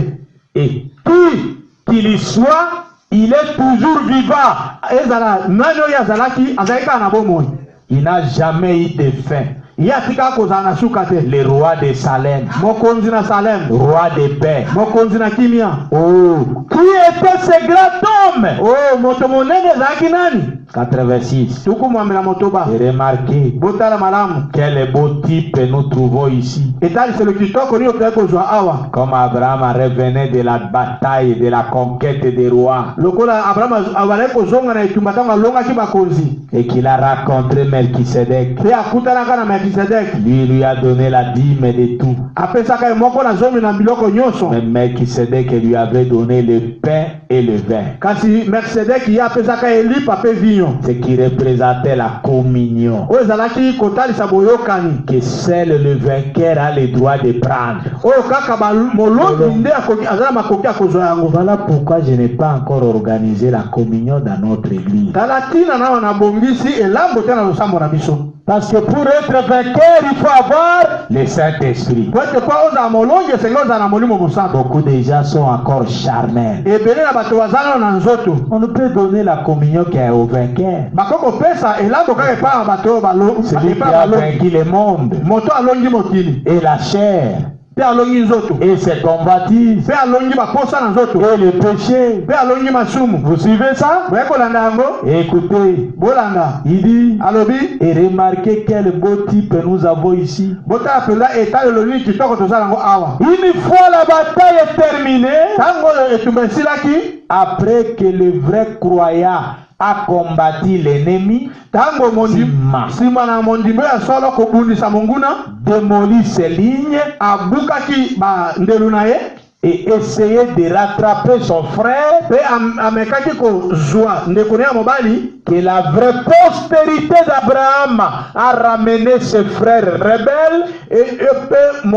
Et qui qu'il soit, il est toujours vivant. Ezala nani oyo azalaki azalaki kaka na bomoi. Il n'a jamais eu de faim. Ye atika kozala na suka te. Le roi de Salem, Mokonzi na Salem, roi de paix. mokonzi na kimia. Oh, qui était ce grand homme? Oh, moto monene ezalaki nani? 86. Tuku mwambela motoba. Et remarquez Botala malamu. quel beau type nous trouvons ici. Etali selo kitoko niyo toye kozwa awa. Comme Abraham revenait de la bataille, de la conquête des rois. Lokola Abraham abalaki kozonga na etumba tango alongaki bakonzi. Et qu'il a rencontré Melchisedec. Pe akutanaka na Melchisedek. Lui a donné la dîme de tout. Apesaka ye moko na zomi na biloko nyonso. Mais Melchisedec lui avait donné le pain et le vin. Kasi Melchisedek ye apesaka ye lipa pe vinyo. Ce qui représentait la communion. Oyo ezalaki kotalisa boyokani. Que seul le vainqueur a le droit de prendre. Oyo kaka molongi nde azala makoki ya kozwa yango. Voilà pourquoi je n'ai pas encore organisé la communion dans notre église. Tala tina na wana bongisi elambo te na losambo na biso. Parce que pour être vainqueur, il faut avoir le Saint-Esprit. Kwete kwa oza molongi esengi oza na molimo mosantu. Beaucoup de gens sont encore charnels. Ebele na bato bazala na nzoto. On ne peut donner la communion qu'au vainqueur. Bakoko pesa elambo kaka epa na bato balo. Celui qui a vaincu le monde Moto alongi mokili. et la chair Pe alongi nzoto. et ses convoitises Pe alongi baposa na nzoto. et le péché. Pe alongi masumu. Vous suivez ça? Boye kolanda yango. Écoutez, Bolanda. il dit, Alobi. et remarquez quel beau type nous avons ici. Bota pela etale loli kitoko tozala ngo awa. Une fois la bataille est terminée, Tango etumba esilaki. après que le vrai croyant a combattu l'ennemi, Tango Sima. sima na mondimbo ya solo kobundisa monguna. démolit ses lignes Abukaki ba ndelu na ye. et essayé de rattraper son frère, Pe amekaki kozwa ndeko ya mobali. que la vraie postérité d'Abraham a ramené ses frères rebelles Pe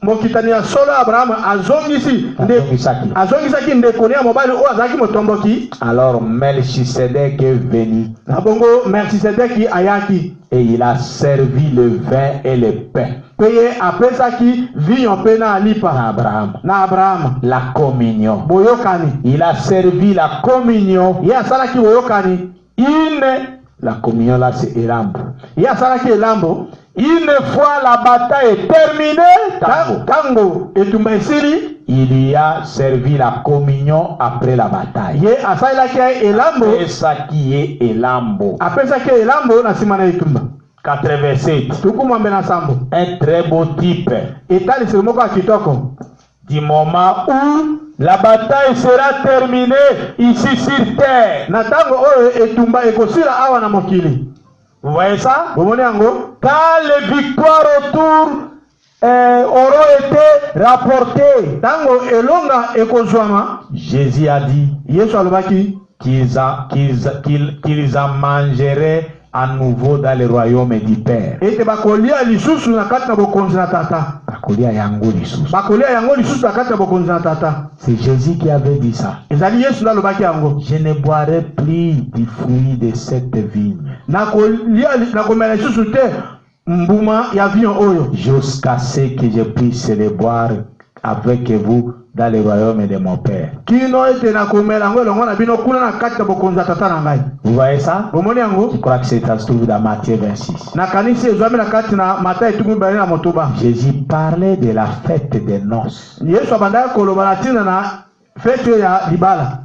mokitani ya solo Abraham azongisaki ndeko ya mobali oyo azalaki motomboki. Alors Melchisedec est venu Na bongo Melchisedeki ayaki. et il a servi le vin et le pain Pe ye apesaki vinyo pe na à lipa Abraham. na Abraham. La communion. Boyokani. Il a servi la communion. Ye asalaki boyokani. La communion là c'est Elambo. Ye asalaki elambo. Une fois la bataille est terminée, Tango etumba esili. il y a servi la communion après la bataille. Ye asalaki elambo. C'est ça qui est Elambo. Apesaki elambo na sima na etumba. 87. Tuku mwambe na sambo. Un très beau type Etali selomoko ya kitoko. du moment où la bataille sera terminée ici sur terre. Na tango oyo etumba ekosila awa na mokili. Vous voyez ça? Bomoni yango. Quand les victoires autour auront été rapportées, Tango elonga ekozwama. Jésus a dit Yesu alobaki. qu'ils en mangeraient à nouveau dans le royaume du Père. Ete bakolia lisusu na kati na bokonzi na tata. bakolia yango lisusu. Bakolia yango lisusu na kati ya bokonzi na tata. C'est Jésus qui avait dit ça. Ezali Yesu nda lobaki yango. Je ne boirai plus du fruit de cette vigne. Na komela lisusu te mbuma ya vigne oyo. Jusqu'à ce que je puisse le boire avec vous dans le royaume de mon Père. Kino ete na komela ngo longo na bino kuna na kati ya bokonzi tata na ngai. Vous voyez ça? Bomoni yango? Je crois que c'est trouvé dans Matthieu 26. Na kanisi ezwami na kati na Matayo 22 na motoba. Jésus parlait de la fête des noces. Yesu abandaka koloba na tina na fête ya libala.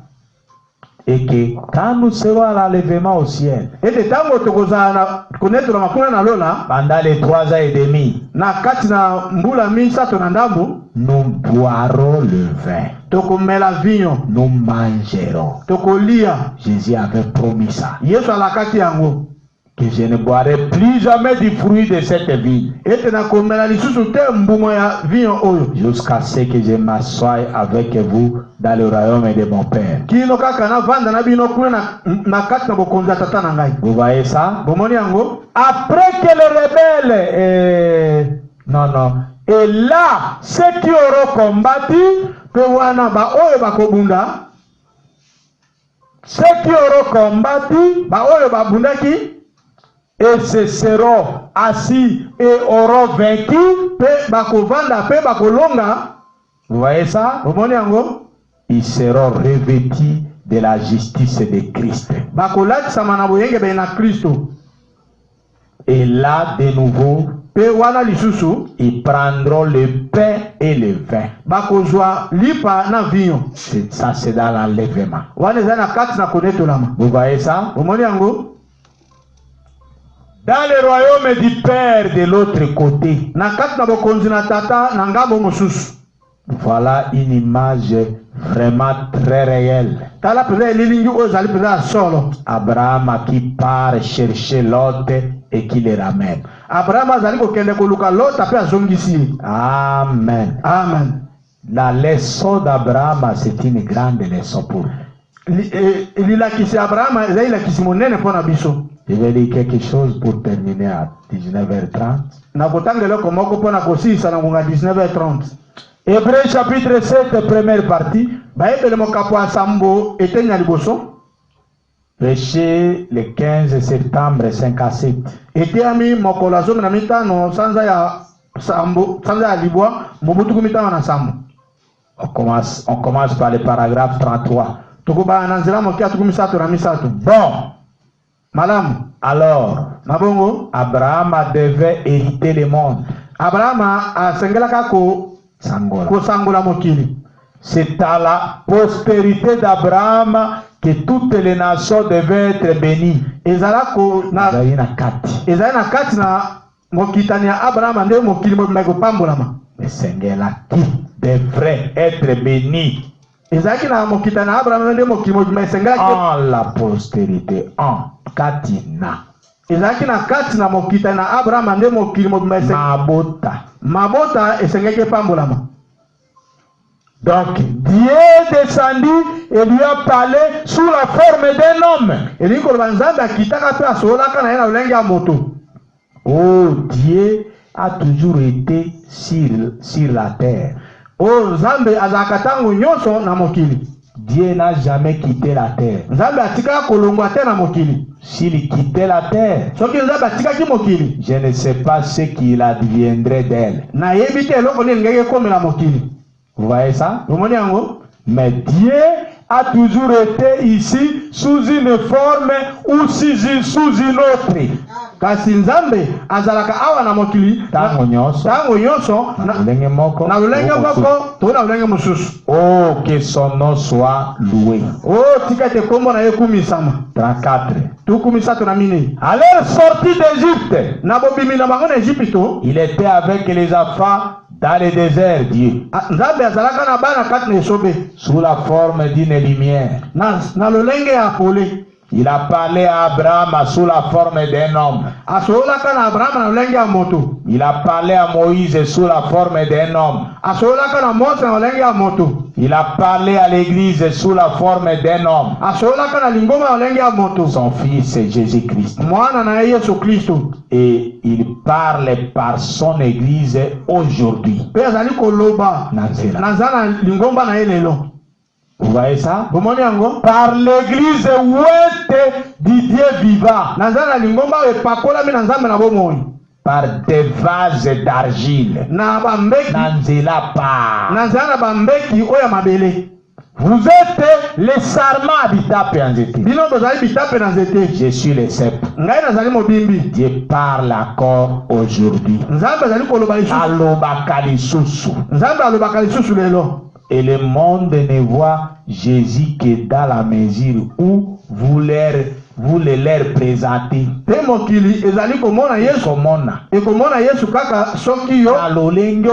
Et que quand nous serons à l'enlèvement au ciel, ete tango tokozala na koneto na makuna na lola, pendant les 3 ans et demi, na kati na mbula misato na ndambo, nous boirons le vin. Tokomela vinyo. Nous mangerons. Tokolia. Jésus avait promis ça. Yesu alakaki yango. Que je ne boirai plus jamais du fruit de cette vigne. Ete na komela lisusu te mbuma ya vinyo oyo. Jusqu'à ce que je m'assoie avec vous dans le royaume de mon Père. Kino kaka na vanda na bino kuna na kati na bokonzi tata na ngai. Vous voyez ça? Bomoni yango? Après que les rebelles et là, ceux qui auront combattu, pe wana ba oyo bakobunda, ceux qui auront combattu, ba oyo babundaki, et se seront assis et auront vaincu, pe bakovanda pe bakolonga. Vous voyez ça? Bomoni yango? Ils seront revêtus de la justice de Christ. Bakolakisa na boyenge be na Kristo. Et là, de nouveau, pe wana lisusu, ils prendront le pain et le vin. Bakozwa lipa na vinyo. Ça, c'est dans l'enlèvement. Wana za na kati na konetolama. Vous voyez ça? Bomoni yango? Dans le royaume du Père de l'autre côté. Na kati na bokonzi na tata na ngambo mosusu. Voilà une image vraiment très réelle. Tala peza elilingi ozali peza solo. Abraham qui part chercher Lot et qui le ramène. Abraham azali kokende koluka Lot ape azongisi. Amen. Amen. La leçon d'Abraham, c'est une grande leçon pour nous. Lilakisi Abraham ezali lakisi monene pona biso. Je vais dire quelque chose pour terminer à 19h30. Na kotangela komoko pona kosisa na ngunga 19h30. Hébreux chapitre 7, première partie. Baebele mokapo asambo etenya liboso. Péché le 15 septembre 57. Etiami mokolo azomi na mitano sanza ya sambo, sanza ya libwa mobutu kumitano na sambo. On commence par le paragraphe 33. Tukuba na nzela mokia tukumisato na misato. Bon. Malamu. Alors, Mabongo, Abraham devait hériter le monde. Abraham asengela kako sangola mokili. C'est à la postérité d'Abraham que toutes les nations devaient être bénies. Ezalako na kati na mokitani ya Abraham nde mokili mo meko pambolama. Le Seigneur qui devrait être béni. Ezaki na mokitani ya Abraham nde mokili mo mesengela en la postérité en katina. Ezaki na kati na mokitani na Abraham nde mokili mo mesengela mabota esengeke pambolama. Donc Dieu est descendu et lui a parlé sous la forme d'un homme. Oh, Dieu a toujours été sur la terre. Dieu n'a jamais quitté la terre. S'il quittait la terre, je ne sais pas ce qu'il adviendrait d'elle. Vous voyez ça? Mais Dieu a toujours été ici sous une forme ou sous une autre. Kasi nzambe azalaka awa na mokili tango nyonso na ulenge moko to na ulenge mususu. Oh, que son nom soit loué. Oh, tika te kombo na yekumisama. 34. Tukumisato na mine. À leur sortie d'Égypte, na bobimi na bango na Égypte, il était avec les enfants dans le désert, Dieu. Nzambe azalaka na bana kati na esobe sous la forme d'une lumière. Na lolenge ya pole. Il a parlé à Abraham sous la forme d'un homme. asololaka na abrahama na lolenge ya moto. Il a parlé à Moïse sous la forme d'un homme. asololaka na mose na lolenge ya moto. Il a parlé à l'église sous la forme d'un homme. asololaka na lingoma na lolenge ya moto. Son fils est Jésus-Christ. mwana na ye Yesu Kristo. Et il parle par son église aujourd'hui. Pe azali koloba na na lingomba na ye lelo. Vous voyez ça? Bomoni yango? Par l'église ouette du Dieu vivant. Nazana lingomba epakola mi na nzambe na bomoi. Par des vases d'argile. Na bambeki. Na nzela pa. Na nzela bambeki oya mabele. Vous êtes les sarments bitape en zete. Bino bozali bitape na zete. Je suis le cep. Ngai nazali mobimbi. Dieu parle encore aujourd'hui. Nzambe azali koloba lisusu. Alobaka lisusu. Nzambe alobaka lisusu lelo. Et le monde ne voit Jésus que dans la mesure où vous les leur présentez. Te mokili ezali komona Yesu. Komona. E komona Yesu kaka soki yo. Alolenge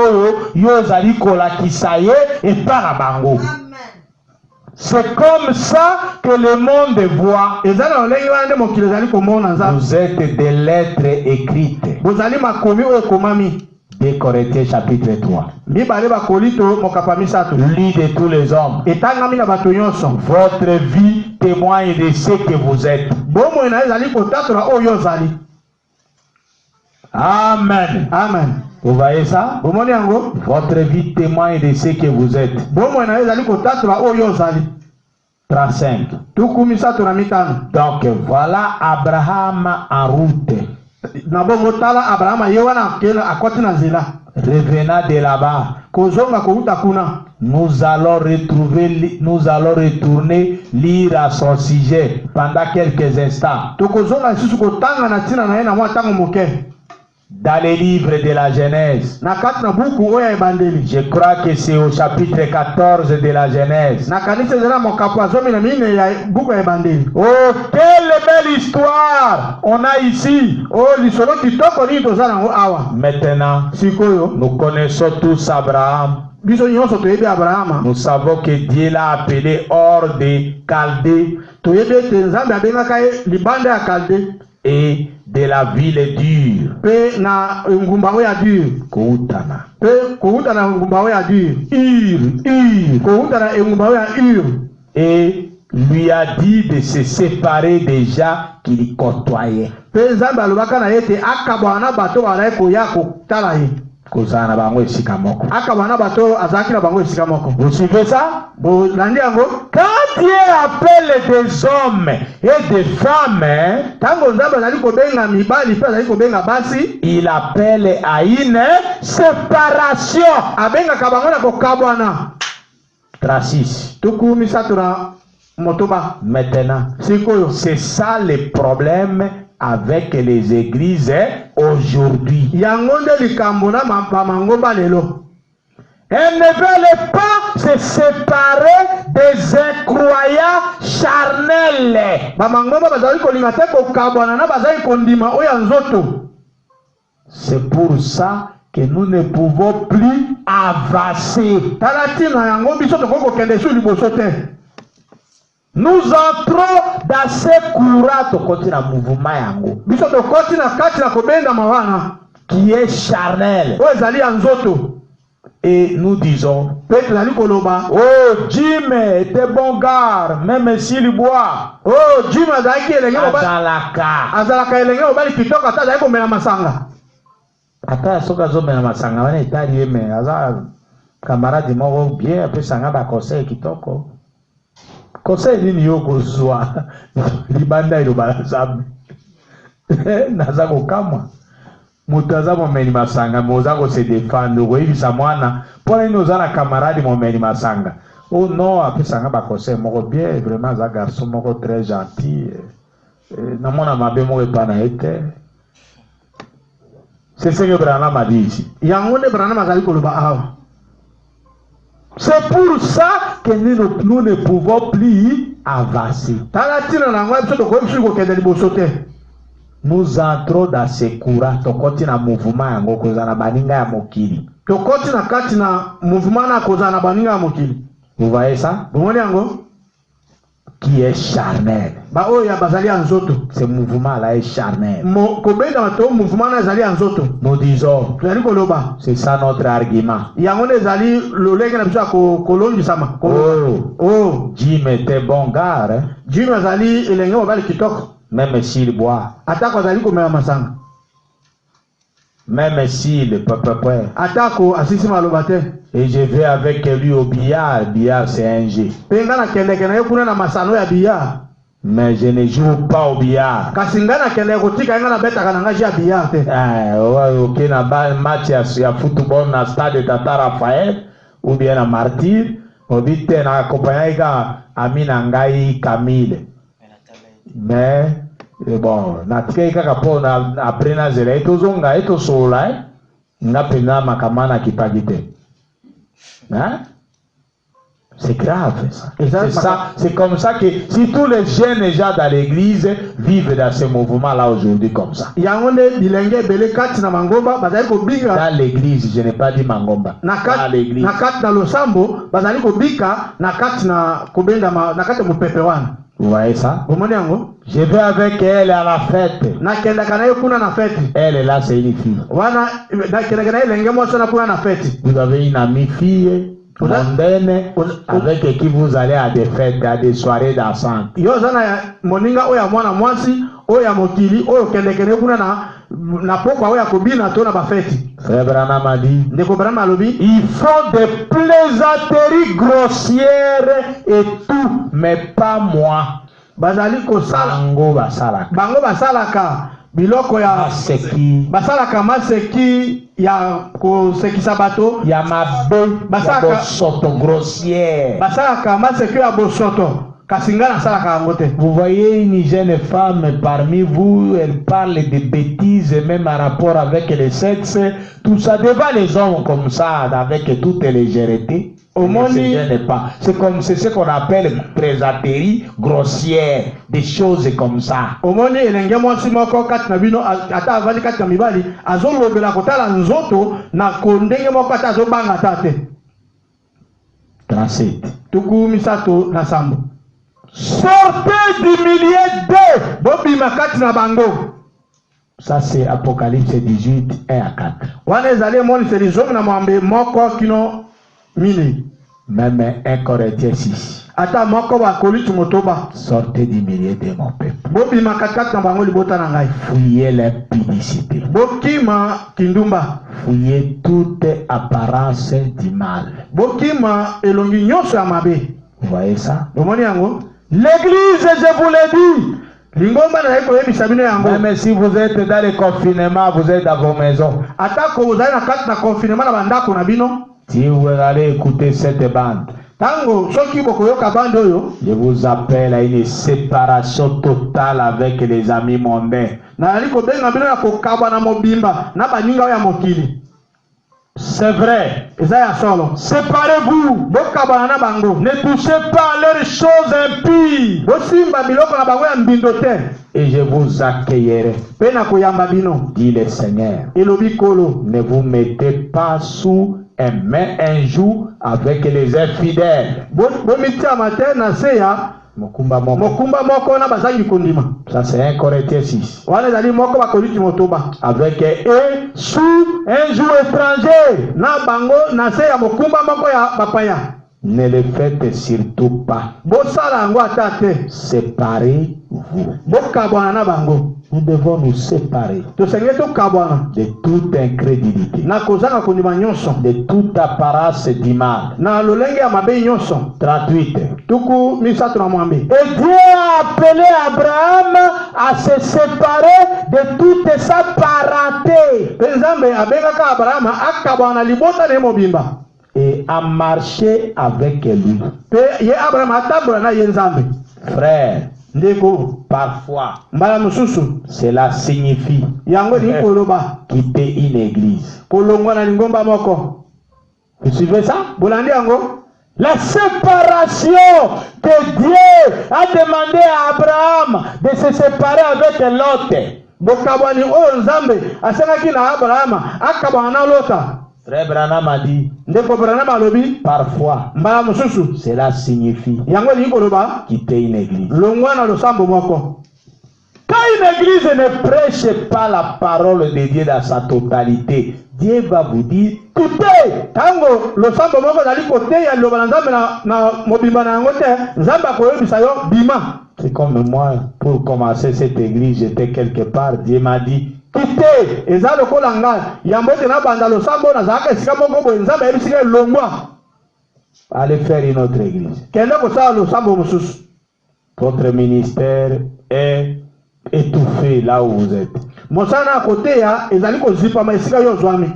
yo zali kolakisa ye et para bango. C'est comme ça que le monde voit. Vous êtes des lettres écrites. De Corinthiens chapitre 3. Lis de tous les hommes. Votre vie témoigne de ce que vous êtes. Amen. Amen. Vous voyez ça? Votre vie témoigne de ce que vous êtes. 35. Donc voilà Abraham en route. Revenant de là-bas, nous allons retourner lire à son sujet pendant quelques instants. Dans les livres de la Genèse. Je crois que c'est au chapitre 14 de la Genèse. Oh, quelle belle histoire on a ici. Maintenant, nous connaissons tous Abraham. Nous savons que Dieu l'a appelé hors de Chaldée et de la ville dure. Et lui a dit de se séparer des gens qu'il côtoyait. Vous suivez ça? Quand Dieu appelle des hommes et des femmes, il appelle à une séparation. 36. Maintenant, c'est ça le problème avec les églises aujourd'hui. Elles ne veulent pas se séparer des incroyants charnels. C'est pour ça que nous ne pouvons plus avancer. Nous entrons dans ce courant qui est charnel. Et nous disons, oh Jim était bon gars, même s'il boit. Oh Jim ata soka zobe na masanga wana itali eme aza camarade moko bien après sanga ba conseil kitoko. Conseil nini yo kozwa libanda ilo balazabe. Naza kokamwa. Mutaza momeni masanga moza ko se défendre ko ibisa mwana pona ino za na camarade momeni masanga. Oh non, après sanga ba conseil moko bien, vraiment za garçon moko très gentil. Na mona mabe moko pana ete. C'est ce que Branham a dit ici. C'est pour ça que nous ne pouvons plus avancer. Nous entrons dans ce courant. Tokoti na mouvement yango kozana baninga ya mokili. Tokoti na kati na mouvement na kozana baninga ya mokili. Vous voyez ça? qui est charnel. Ba oya bazali anzoto. Ce mouvement-là est charnel. Kobenda mato mouvement na zali anzoto. Nous disons, c'est ça notre argument. Yangone zali lolenge na biso kolongi sama. Oh, Jim était bon gars. Hein? Jim zali elenge obali kitoko. Même s'il boit. Atako zali komela masanga. Même s'il peut. Atako asisi malobate. Et je vais avec lui au billard. Billard, c'est un jeu. Mais je ne joue pas au billard. Ok, na match ya football na stade Tata Raphaël ou bien na Martyr. Obite na accompagné Amina Ngai Camille. Mais bon, na tika kapo na après na zela eto zonga eto sola nga pena makamana kipagite. Hein? C'est grave ça. C'est comme ça que si tous les jeunes gens dans l'église vivent dans ce mouvement-là aujourd'hui comme ça. Dans l'église, je n'ai pas dit Mangomba. Dans l'église. Vous voyez ça? Je vais avec elle à la fête. Elle est là, c'est une fille. Vous avez une amie fille mondaine avec qui vous allez à des fêtes, à des soirées dansantes. Frère Branham a dit, ils font des plaisanteries grossières et tout, mais pas moi. Bango basalaka biloko ya maseki basalaka maseki ya ko sekisa bato ya mabe basalaka bosoto grossière basalaka maseki ya bosoto kasingana salaka ngote. Vous voyez une jeune femme parmi vous, elle parle de bêtises même en rapport avec le sexe, tout ça devant les hommes comme ça avec toute légèreté. C'est comme c'est ce qu'on appelle plaisanterie grossière, des choses comme ça. Sortez du milieu d'eux. Ça c'est Apocalypse 18, 1 à 4. Même 1 Corinthiens 6. Sortez du milieu de mon peuple. Fuyez l'impudicité. Fuyez toute apparence du mal. Vous voyez ça? L'église, je vous l'ai dit. Même si vous êtes dans le confinement, vous êtes dans vos maisons. Si vous allez écouter cette bande, je vous appelle à une séparation totale avec les amis mondains. C'est vrai. Séparez-vous. Ne touchez pas à leurs choses impies. Et je vous accueillerai. Dit le Seigneur. Ne vous mettez pas sous un joug avec les infidèles. Ça c'est 1 Corinthiens 6. Avec eux sous un joug étranger. Ne le faites surtout pas. Séparez-vous. Nous devons nous séparer de toute incrédulité, de toute apparence du mal. 38. Et Dieu a appelé Abraham à se séparer de toute sa parenté et à marcher avec lui. Frère, parfois, cela signifie quitter une église. Vous suivez ça? La séparation que Dieu a demandé à Abraham de se séparer avec l'autre. Frère Branham a dit, ndeko Branham alobi parfois, mbala mosusu cela signifie yango lingi koloba quitter une église. longwa na losambo moko. Quand une église ne prêche pas la parole de Dieu dans sa totalité, Dieu va vous dire, écoutez, tango losambo moko zali koteya liloba na nzambe na mobimba na yango te nzambe akoyebisa yo bima. c'est comme moi, pour commencer cette église, j'étais quelque part, Dieu m'a dit, quittez. Eza lokola ngai yambo te na banda losambo na zaka esika moko boye nzambe ayebisika longwa allez faire une autre église. kende kosala losambo mosusu. Votre ministère est étouffé là où vous êtes. Mosana na koteya ezali kozipama esika yo zwami.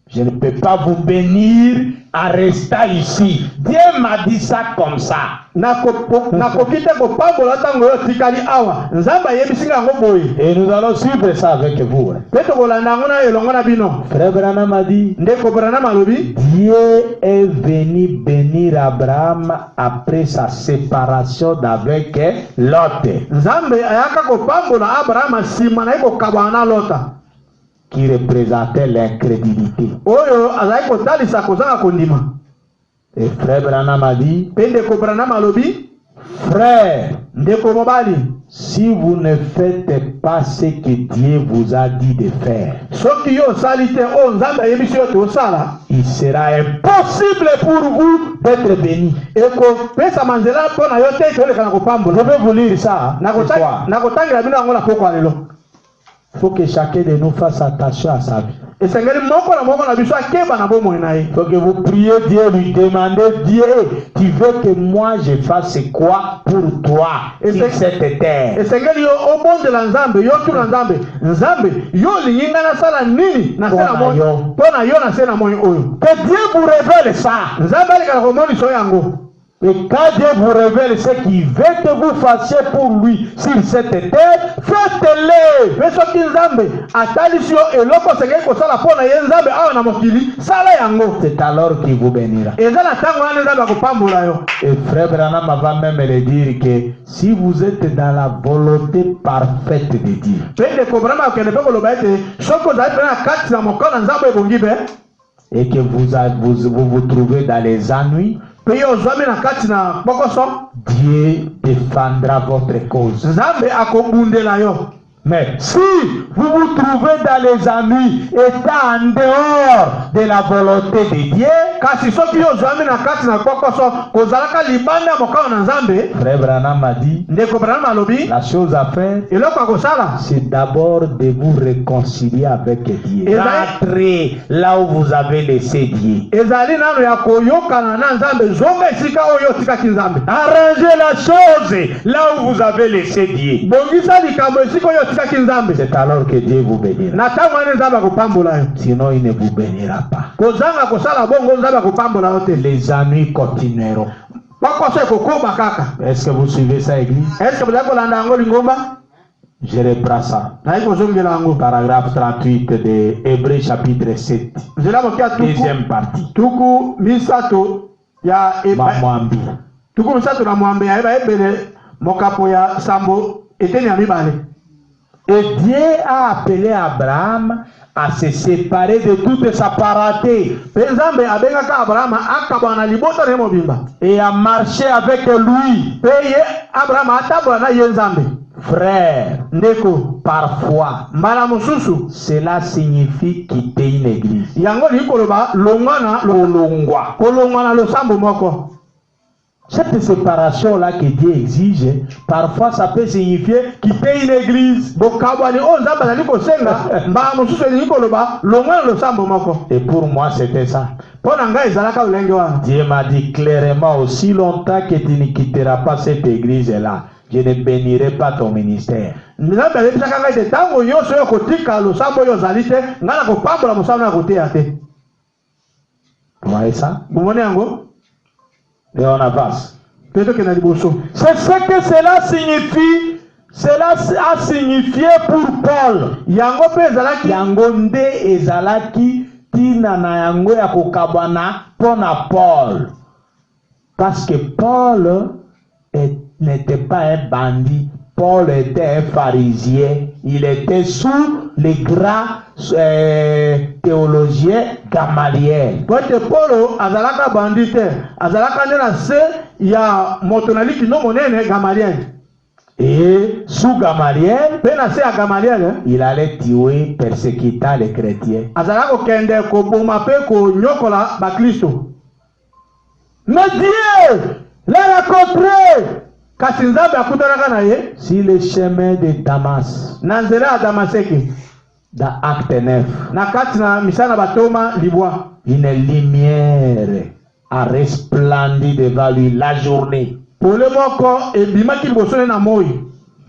Je ne peux pas vous bénir en restant ici. Dieu m'a dit ça comme ça. nakokite kopambola tango yo tikali awa nzambe ayebisika yango boye. Et nous allons suivre ça avec vous. Pe tokolanda yango na elongo na bino. Frère Branham a dit, ndeko Branham alobi Dieu est venu bénir Abraham après sa séparation d'avec Lot, nzambe ayaka kopambola Abraham nsima na ye kokabwana na Lota, qui représentait l'incrédulité. oyo azali kotalisa kozanga kondima. Et frère Branham a dit, Pe ndeko Branham alobi frère, ndeko mobali, si vous ne faites pas ce que Dieu vous a dit de faire, soki yo osali te oyo nzambe ayebisi yo te osala, il sera impossible pour vous d'être béni. ekopesama nzela mpo na yo te toleka na Je kopambola. vais vous lire ça. Ce soir. nakotangela bino yango na poko ya lelo. Il faut que chacun de nous fasse attention à sa vie. esengeli moko na moko na biso akeba na bomoi na ye. Il faut que vous priez Dieu, lui demandez, Dieu, tu veux que moi je fasse quoi pour toi sur cette terre? esengeli yo obonzela nzambe yo tuna nzambe nzambe yo olingi ngai nasala nini na se na moi mpo na yo na se na moi oyo. Que Dieu vous révèle ça. nzambe alekaka komonisa yo yango. Et quand Dieu vous révèle ce qu'il veut que vous fassiez pour lui sur cette terre, faites-le. Pe soki nzambe atalisi yo eloko osengeli kosala mpo na ye nzambe awa na mokili sala yango. C'est alors qu'il vous bénira. eza na ntango wana nzambe akopambola yo. Et frère Branham va même le dire que si vous êtes dans la volonté parfaite de Dieu, Pe ndeko Branham akende mpe koloba ete soki ozali mpe na kati na mokolo na nzambe ebongi mpe et que vous trouvez dans les ennuis, pe yo ozwami na kati na bokoso, Dieu défendra votre cause. nzambe akobundela yo. Mais si vous vous trouvez dans les ennuis, étant en dehors de la volonté de Dieu, kasi soki yo ozwami na kati na bokoso kozalaka libanda ya mokolo na nzambe, frère Branham a dit, ndeko Branham alobi la chose à faire, eloko akosala c'est d'abord de vous réconcilier avec Dieu. Et Rentrez là où vous avez laissé Dieu. ezali nano ya koyokana na nzambe zonga esika oyo otikaki nzambe. Arrangez la chose là où vous avez laissé Dieu. bongisa likambo esika oyo otikaki nzambe. C'est alors que Dieu vous bénira. na ntango wana nzambe akopambola yo. Sinon, il ne vous bénira pas. kozanga kosala bongo nzambe akopambola yo te. Les ennuis continueront. bokoso ekokoba kaka. Est-ce que vous suivez ça, Église? eske bozali kolanda yango lingomba. Je reprends ça. nayi kozongela yango. Paragraphe 38 de Hébreux chapitre 7. nzela mokia Deuxième partie. tuku misato ya Mamwambi. tuku misato na mwambe ya ebele mokapo ya sambo eteni ya mibale. Et Dieu a appelé Abraham à se séparer de toute sa parenté Pe nzambe abengaka Abrahama akabwana na libota na ye mobimba. et à marcher avec lui. Pe ye Abrahama atambola na ye nzambe. Frère, ndeko parfois, mbala mosusu cela signifie quitter une église. yango lili koloba longwana kolongwa na losambo moko. Cette séparation-là que Dieu exige, parfois ça peut signifier quitter une église. bokabwani oyo nzambe azali kosenga mbala mosusu elingi koloba longwa na losambo moko. Et pour moi, c'était ça. mpo na ngai ezalaka lolenge wana. Dieu m'a dit clairement, aussi longtemps que tu ne quitteras pas cette église-là, je ne bénirai pas ton ministère. nzambe alebisaka ngai te ntango nyonso oyo kotika losambo oyo ozali te ngai nakopambola mosala na koteya te. Vous voyez ça? bomoni yango. Et on avance. pe tokenda liboso. C'est ce que cela signifie. Cela a signifié pour Paul. yango mpe ezalaki Yango nde ezalaki tina na yango ya kokabwana pona Paul. Parce que Paul n'était pas un bandit. Paul était un pharisien. Il était sous les grands théologiens Gamaliel. Po ete Paulo azalaka bandi te, azalaka nde na se ya moto na likino monene Gamaliel. Et sous Gamaliel, Pe na se ya Gamaliel, il allait tuer, persécuter les chrétiens. azalaka kokende koboma pe konyokola bakristo. Mais Dieu l'a rencontré Kasi Nzambe akutanaka na ye sur le chemin de Damas, na nzela ya Damaseke, dans Acte 9. na kati na misala batoma libwa. Une lumière a resplendi devant lui la journée. Pole moko ebimaki liboso na moi.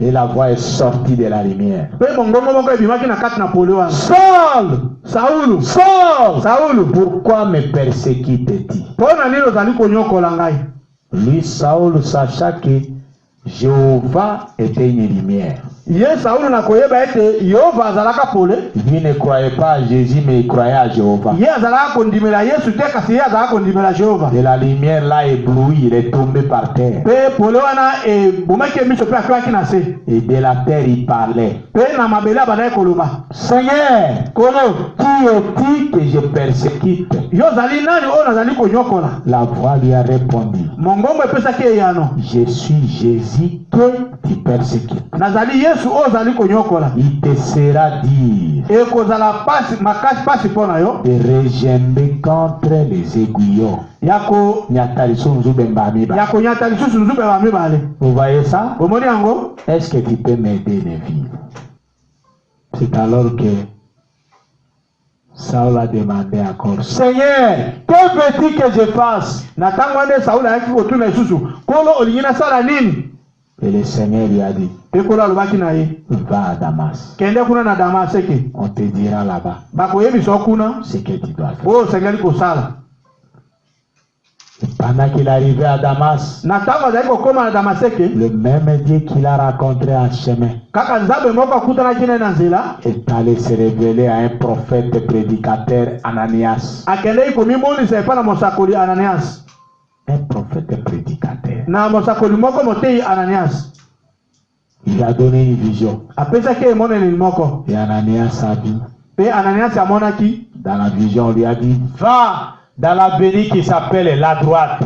Et la voix est sortie de la lumière. Pe mongongo moko ebimaki na kati na pole wana. Saul! Saulu, Saul! Saulu, Pourquoi me persécutes-tu? pona nini ozali konyokola ngai? Lui, Saul, sachant que Jéhovah était une lumière. Ye Saulu na koyeba ete Yehova azalaka pole. Lui ne croyait pas à Jésus, mais il croyait à Jéhovah. Ye azalaka kondimela Yesu te, kasi ye azalaka kondimela Jehova. Et la lumière l'a ébloui, il est tombé par terre. Pe pole wana ebomaki miso pe akwaki na se. Et de la terre, il parlait. Pe na mabele abandaki koloba. Seigneur, Kono, qui est-il que je persécute? yo zali nani oyo nazali konyokola? La voix lui a répondu. Mongongo epesaki eyano. Je suis Jésus que tu persécutes. Nazali Yesu oyo zali konyokola. Il te sera dit Ekozala pasi makasi pasi pona yo. de regember contre les aiguillons. Yako konyata lisusu nzube ba mibale. Vous voyez ça? Omoni yango? Est-ce que tu peux m'aider de vivre? C'est alors que Saul a demandé encore, Seigneur, que veux-tu que je fasse? Na tango ande Saul ayaki kotuna lisusu. Kolo olingi na sala nini? Et le Seigneur lui a dit, Pe kolo alobaki na ye. va à Damas. Kende kuna na Damaseke. On te dira là-bas Bakoyebisa kuna ce que tu dois faire. oyo osengeli kosala. Et pendant qu'il arrivait à Damas, Na tango azali kokoma na Damaseke, le même Dieu qu'il a rencontré en chemin kaka Nzambe moko akutanaki naye na nzela, est allé se révéler à un prophète prédicateur, Ananias. akendeki komimonisa epai na mosakoli Ananias. Un prophète prédicateur. Na mosakoli moko moteyi Ananias. Il a donné une vision. Apesaki emoneli moko. Et Ananias a dit, Pe Ananias amonaki dans la vision, on lui a dit, va dans l'avenue qui s'appelle la droite.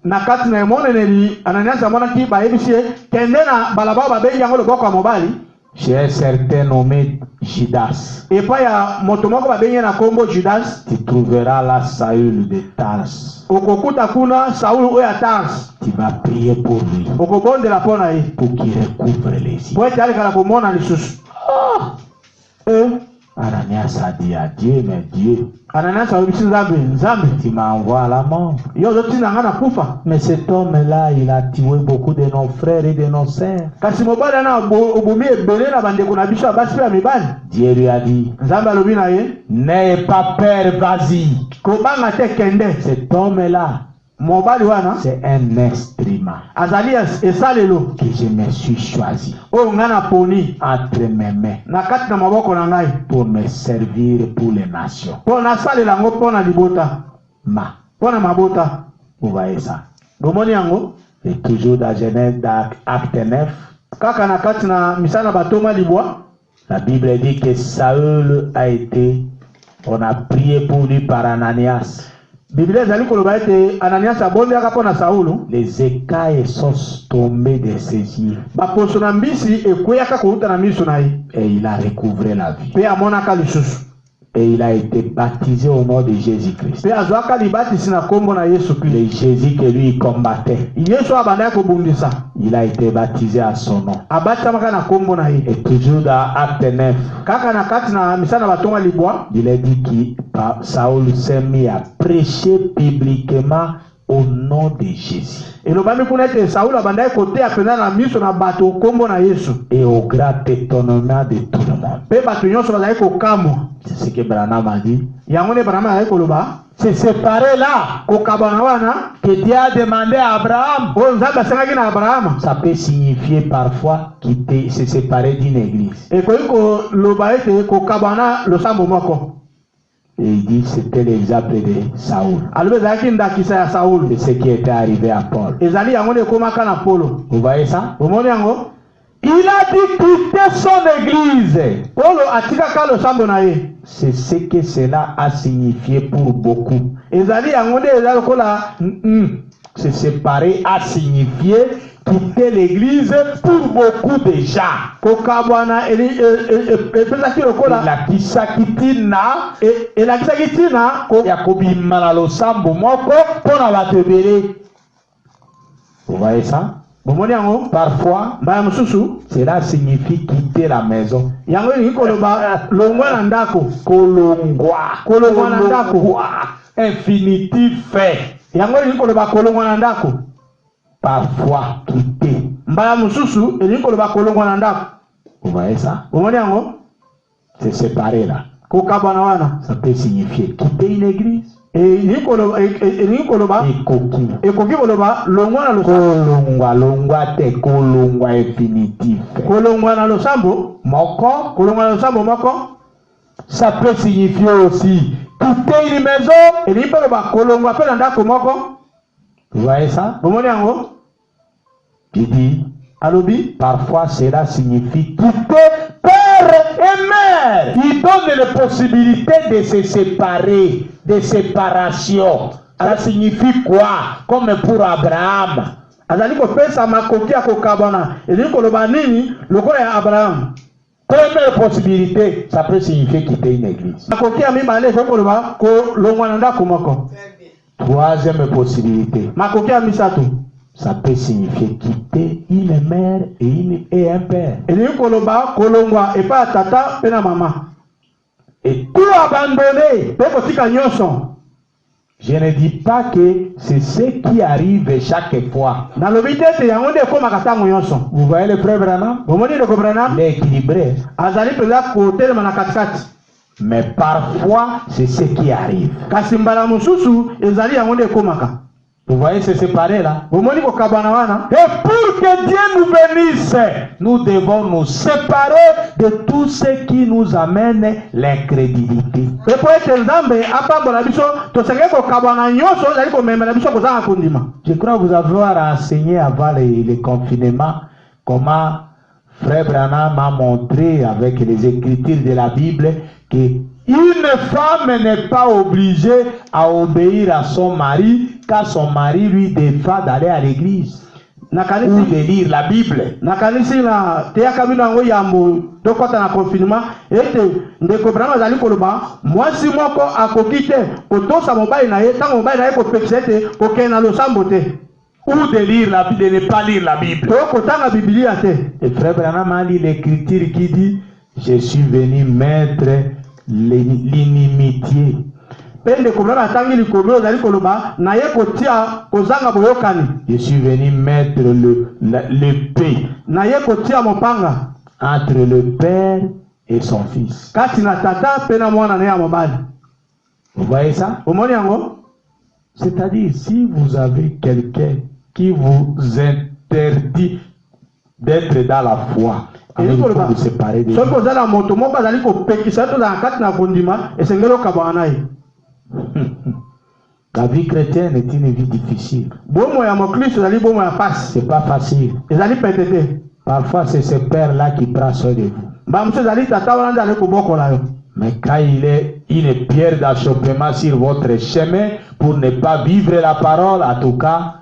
na kati na emoneli Ananias amonaki bayebisi ye kende na balabala babengi yango loboko ya mobali Chez un certain nommé Judas. epai ya moto moko babengi ye na kombo Judas. Tu trouveras là Saül de Tars. Okokuta kuna Saulu oyo ya Tars. Tu vas prier pour lui, Okobondela mpo na ye pour qu'il recouvre les yeux. po ete alekala komona lisusu. Ananias a dit à Dieu, mais Dieu, Ananias alobisi Nzambe, tu m'envoies à la mort. yo ozotinda nga na kufa. Mais cet homme-là, il a tué beaucoup de nos frères et de nos sœurs. Kasi mobali ana obomi ebele na bandeko na biso ya basi mpe ya mibali. Dieu lui a dit, Nzambe alobi na ye, n'aie pas peur, vas-y. kobanga te kende. Cet homme-là, Mobali wana c'est un instrument azali esalelo que je me suis choisi oyo nga na poni entre mes mains na kati na maboko na ngai pour me servir pour les nations. mpo nasalela yango mpo na libota mpo na mabota. Vous voyez ça? bomoni yango. Et toujours dans Genèse, dans Acte 9, kaka na kati na misala batoma libwa, la Bible dit que Saül a été, on a prié pour lui par Ananias. Biblia ezali koloba ete Ananias abondelaka mpo na Saulu. Les écailles sont tombées de ses yeux. Baposo na mbisi ekweyaka kouta na miso na ye. Et il a recouvré la vie. Pe amonaka lisusu. Et il a été baptisé au nom de Jésus-Christ. Pe azwaka libatisi na kombo na Yesu Kristo. Le Jésus que lui combattait, Yesu abandaki kobundisa. il a été baptisé à son nom. Abatamaka na kombo na ye. Et toujours dans Acte 9, Kaka na kati na misala batonga libwa, il a dit que Saül s'est mis à prêcher publiquement au nom de Jésus. elobami kuna ete Saulu abandaki koteya mpenza na miso na bato kombo na Yesu. Et au grand étonnement de tout le monde. Pe bato nyonso bazali kokamwa. C'est ce que Branham a dit. Yango nde Branham azali koloba. C'est séparé là Kokabana wana que Dieu a demandé à Abraham. oyo Nzambe asengaki na Abrahama. Ça peut signifier parfois quitter, se séparer d'une église. Ekoki koloba ete kokabana losambo moko. Et il dit c'était l'exemple de Saül. Alobi ezalaki ndakisa ya Saulu. C'est ce qui était arrivé à Paul. Ezali yango nde ekomaka na Polo. Vous voyez ça? Omoni yango? Il a dit quitter son église. Polo atika kalo sambo na ye. C'est ce que cela a signifié pour beaucoup. Ezali yangonde ezali kola Se séparer a signifié quitter l'église pour beaucoup de gens. kokabwana pesaki lokola Elakisa kitina elakisa kitina ya kobima na losambo moko mpona bato ebele. Vous voyez ça? bomoni yango Parfois, mbaya mosusu cela signifie quitter la maison. yango elingi koloba longwa na ndako Kolongwa na ndako. infinitif fait. yango elingi koloba kolongwa na ndako. Parfois quitter. mbaya mosusu elingi koloba kolongwa na ndako. Vous voyez ça? bomoni yango C'est séparé là. kokabwana wana Ça peut signifier quitter une église. elingi koloba ekoki koloba longwa na losambo. Longwa te kolongwa infinitif. kolongwa na losambo Moko. kolongwa na losambo moko. Ça peut signifier aussi quitter une maison. elingi mpe koloba kolongwa mpe na ndako moko. Vous voyez ça? bomoni yango Il dit, alobi parfois cela signifie quitter père et mère. Il donne les possibilités de se séparer, de séparation. Ça signifie quoi? Comme pour Abraham. azali kopesa makoki ya kokabwana elingi koloba nini lokola ya Abrahamu. Première possibilité, ça peut signifier quitter une église. makoki ya mibale ekoki koloba kolongwa na ndako moko. Troisième possibilité, makoki ya misato ça peut signifier quitter une mère et un père. elingi koloba kolongwa epai ya tata mpe na mama Et tout abandonner. mpe kotika nyonso. Je ne dis pas que c'est ce qui arrive chaque fois. nalobi te ete yango nde ekomaka ntango nyonso. Vous voyez le frère Branham? bomoni ndeko Branham Il est équilibré. azali mpenza kotelema na katikati. Mais parfois, c'est ce qui arrive. kasi mbala mosusu ezali yango nde ekomaka. Vous voyez, c'est séparé là. bomoni kokabwana wana. Et pour que Dieu nous bénisse, nous devons nous séparer de tout ce qui nous amène l'incrédulité. mpe po ete nzambe apambola biso tosengeli kokabwana nyonso ezali komemela biso kozanga kondima. Je crois vous avoir enseigné avant le confinement comment Frère Branham a montré avec les écritures de la Bible que une femme n'est pas obligée à obéir à son mari quand son mari lui défend d'aller à l'église ou de lire la Bible. nakanisi na teyaka bino yango yambo tokɔta na confinement ete ndeko Branham azali koloba mwasi moko akoki te kotosa mobali na ye ntango mobali na ye kopekisa ete kokende na losambo te Ou de lire la Bible, de ne pas lire la Bible. to kotanga bibilia te. Et Frère Branham a lu l'écriture qui dit je suis venu mettre l'inimitié. Mpe ndeko Branham atangi likolo ezali koloba na ye kotia kozanga boyokani. Je suis venu mettre l'épée na ye kotia mopanga entre le père et son fils. kati na tata mpe na mwana na ye ya mobali. Vous voyez ça? omoni yango? C'est-à-dire, si vous avez quelqu'un qui vous interdit d'être dans la foi, il faut vous séparer de lui. soki ozala moto moko azali kopekisa tozala kati na kondima esengeli okabwana na ye. La vie chrétienne est une vie difficile. bomo ya mokristo ezali bomo ya pasi. C'est pas facile. ezali pete te. Parfois, c'est ce père-là qui prend soin de vous. bamosusu ezali tata wana nde ali kobokola yo. Mais quand il est une pierre d'achoppement sur votre chemin pour ne pas vivre la parole, en tout cas,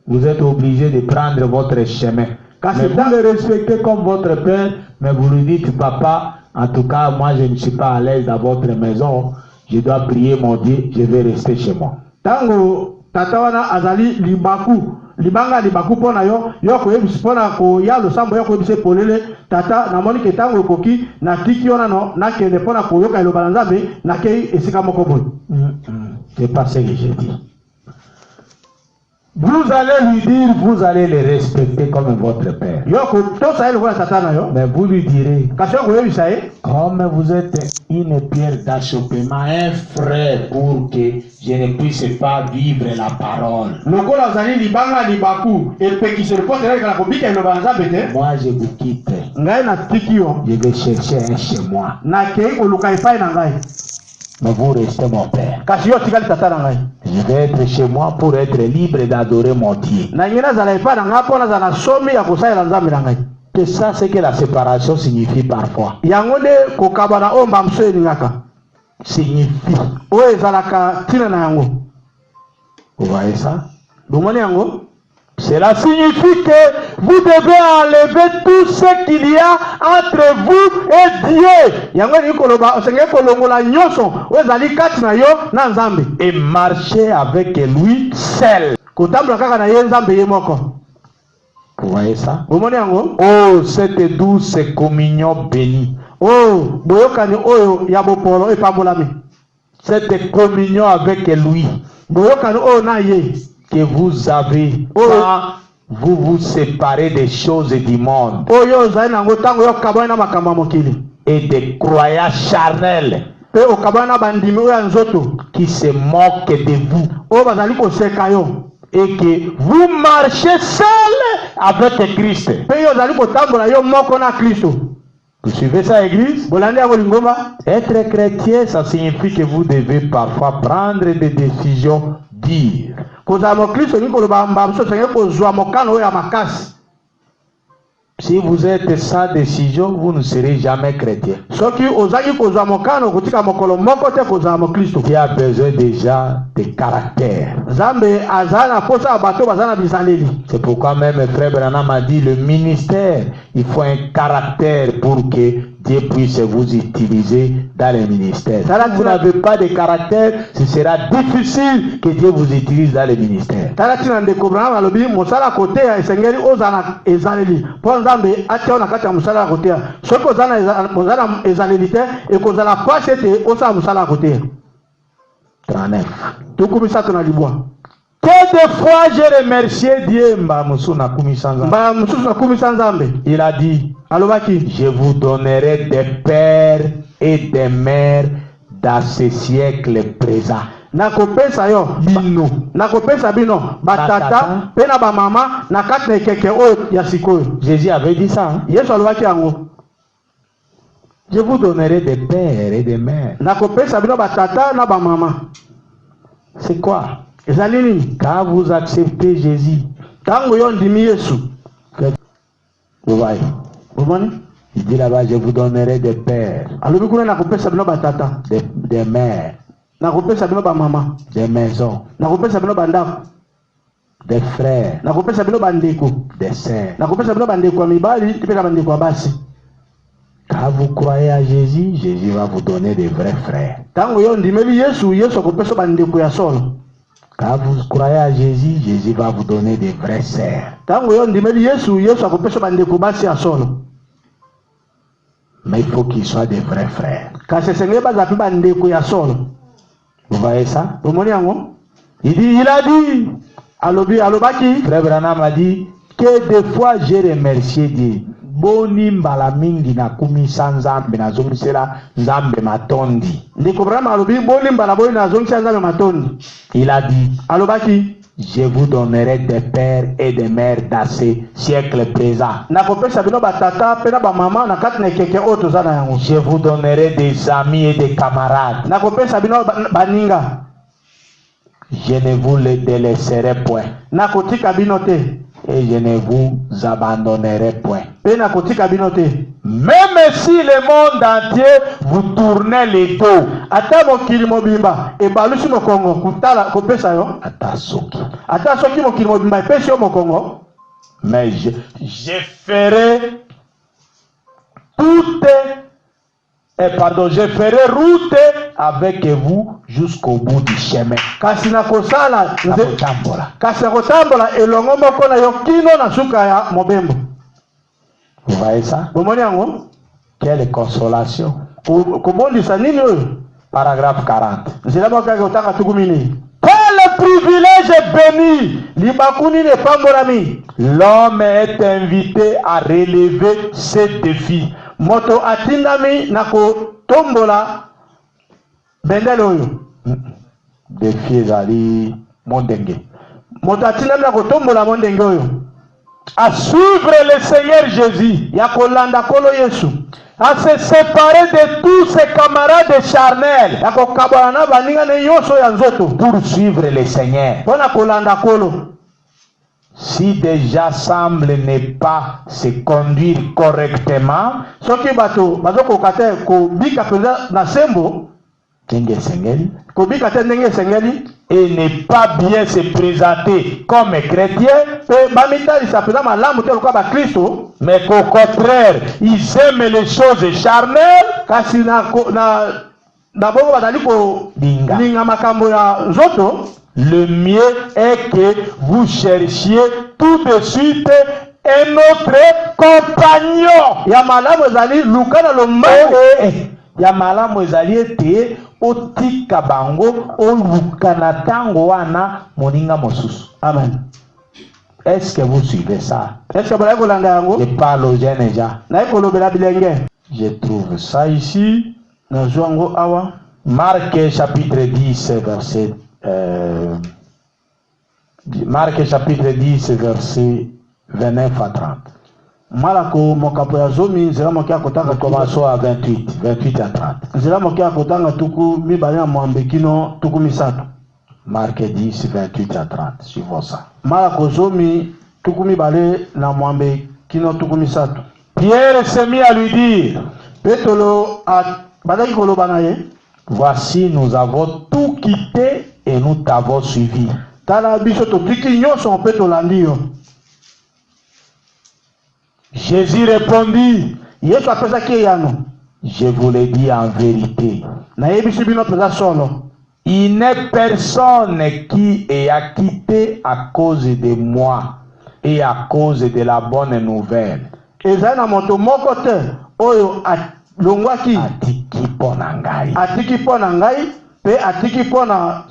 vous êtes obligé de prendre votre chemin. Mais vous le respectez comme votre père, mais vous lui dites, papa, en tout cas, moi je ne suis pas à l'aise dans votre maison, je dois prier mon Dieu, je vais rester chez moi. Tango tata wana azali libanga libaku pona yo koyebisi pona koya losambo yo koyebisi polele tata namoni ke tango ekoki na tiki wana no nakende pona koyoka eloba na nzambe nakei esika moko boye. C'est pas ce que je dis. Vous allez lui dire, vous allez le respecter comme votre père. Mais vous lui direz, comme vous êtes une pierre d'achoppement, un frère pour que je ne puisse pas vivre la parole. Moi je vous quitte. Je vais chercher un chez moi. Mais vous restez mon père. Je vais être chez moi pour être libre d'adorer mon Dieu. Que ça, c'est que la séparation signifie parfois. Yangode kokabana omba mswe ningaka. Signifie. Oe zalaka tina na yango. Vous voyez ça? Bomoni yango. Cela signifie que vous devez enlever tout ce qu'il y a entre vous et Dieu. Yango ni koloba osenge kolongola nyoso wezali kati na yo na Nzambe. Et marcher avec lui seul. Kotambola kaka na ye Nzambe ye moko. Vous voyez ça? Bomoni yango. Oh, cette douce communion bénie. Oh, boyokani oyo ya bopolo epambolami. Cette communion avec lui. Boyokani oyo na ye. Que vous avez quand vous vous séparez des choses du monde et des croyants charnels qui se moquent de vous et que vous marchez seul avec Christ. Vous suivez ça, Église? Être chrétien, ça signifie que vous devez parfois prendre des décisions dures. Si vous êtes sans décision, vous ne serez jamais chrétien. Qui a besoin déjà de caractère. C'est pourquoi même frère Branham a dit le ministère, il faut un caractère pour que Dieu puisse vous utiliser dans le ministère. Si vous n'avez pas de caractère, ce sera difficile que Dieu vous utilise dans le ministère. Que de fois j'ai remercié Dieu. Il a dit, je vous donnerai des pères et des mères dans ce siècle présent. Nakopesa yo bino nakopesa bino batata pena ba mama na kati na keke oyo ya sikoyo. Jésus avait dit ça. Yesu alobaki yango. Je vous donnerai des pères et des mères. Nakopesa bino batata na ba mama. C'est quoi? Quand vous acceptez Jésus, vous voyez, il dit là-bas, je vous donnerai des pères, des mères, des maisons, des frères, des sœurs. Quand vous croyez à Jésus, Jésus va vous donner des vrais frères. Quand vous croyez à Jésus, Jésus va vous donner des vraies sœurs. Mais il faut qu'ils soient des vrais frères. Vous voyez ça? Il a dit, frère Branham a dit, que des fois j'ai remercié Dieu. Boni mbala mingi na kumi sanzambe na zomisela nzambe matondi. Il a dit, je vous donnerai des pères et des mères dans ce siècle présent. Je vous donnerai des amis et des camarades. Je ne vous les délaisserai point. Et je ne vous abandonnerai point. Même si le monde entier vous tournait les dos. Mais je ferai je ferai route avec vous jusqu'au bout du chemin. Vous voyez ça? Quelle consolation. Paragraphe 40. Quel privilège béni. L'homme est invité à relever ces défis. Moto atindami nako tombola bendele oyo. Défi ezali mondenge. Moto atindami nako tombola mondenge oyo. À suivre le Seigneur Jésus. Yakolanda kolo Yesu. À se séparer de tous ses camarades charnels. Yakokabana baninga ne yoso ya nzoto. Pour suivre le Seigneur. Pona kolanda kolo. Si déjà semble ne pas se conduire correctement, soki bato bazokoka te kobika mpenza na sembo ndenge esengeli, kobika te ndenge esengeli, et ne pas bien se présenter comme chrétien, mpe bamitalisa mpenza malamu te lokola bakristo, mais qu'au contraire, ils aiment les choses charnelles, kasi na bongo bazali kolinga makambo ya nzoto. Le mieux est que vous cherchiez tout de suite un autre compagnon. Ya malamu ezali luka na lombango. Ya malamu ezali ete otika bango oluka na tango wana moninga mosusu. Amen. Est-ce que vous suivez ça? Est-ce que vous kolanda yango? Je parle aux jeunes déjà. Na ekolobela bilenge. Je trouve ça ici. Na zwango awa. Marc chapitre 10 verset Marc chapitre 10 verset 29 à 30. Malako mokapo ya zomi nzela mokia kotanga Commençons à 28 à 30. Nzela mokia kotanga tuku mibale ya mwambe kino tuku misato. Marc 10 28 à 30. Suivons ça. Malako zomi tuku mibale na mwambe kino tuku misato. Pierre s'est mis à lui dire, Petolo badaki koloba na ye, voici nous avons tout quitté et nous t'avons suivi. Tala biso totiki nyonso mpe tolandi yo. Jésus répondit, Yesu apesaki eyano, je vous le dis en vérité, nayebisi bino mpenza solo, il n'est personne qui ait quitté à cause de moi et à cause de la bonne nouvelle. ezali na moto moko te oyo alongwaki atiki mpo na ngai mpe atiki mpo na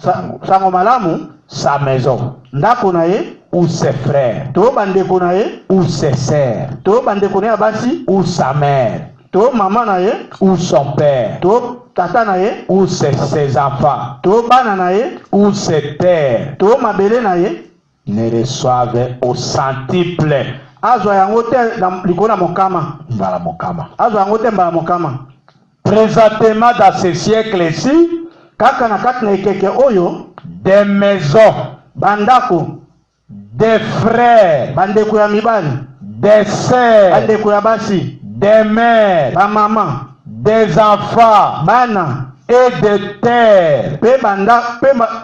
sango malamu, sa maison, ndako na ye, ou ses frères, to bandeko na ye, ou ses sœurs, to bandeko na ye basi, ou sa mère, to mama na ye, ou son père, to tata na ye, ou ses enfants, to bana na ye, ou ses terres, to mabele na ye, ne reçoivent au centuple. azwa yango te likolo na mokama. Mbala mokama. Azwa yango te mbala mokama. Présentement dans ce siècle-ci, kaka na kati na ekeke oyo, des maisons, bandako, des frères, bandeko ya mibali, des sœurs, bandeko ya basi, des mères, bamama, des enfants bana, et des terres, pe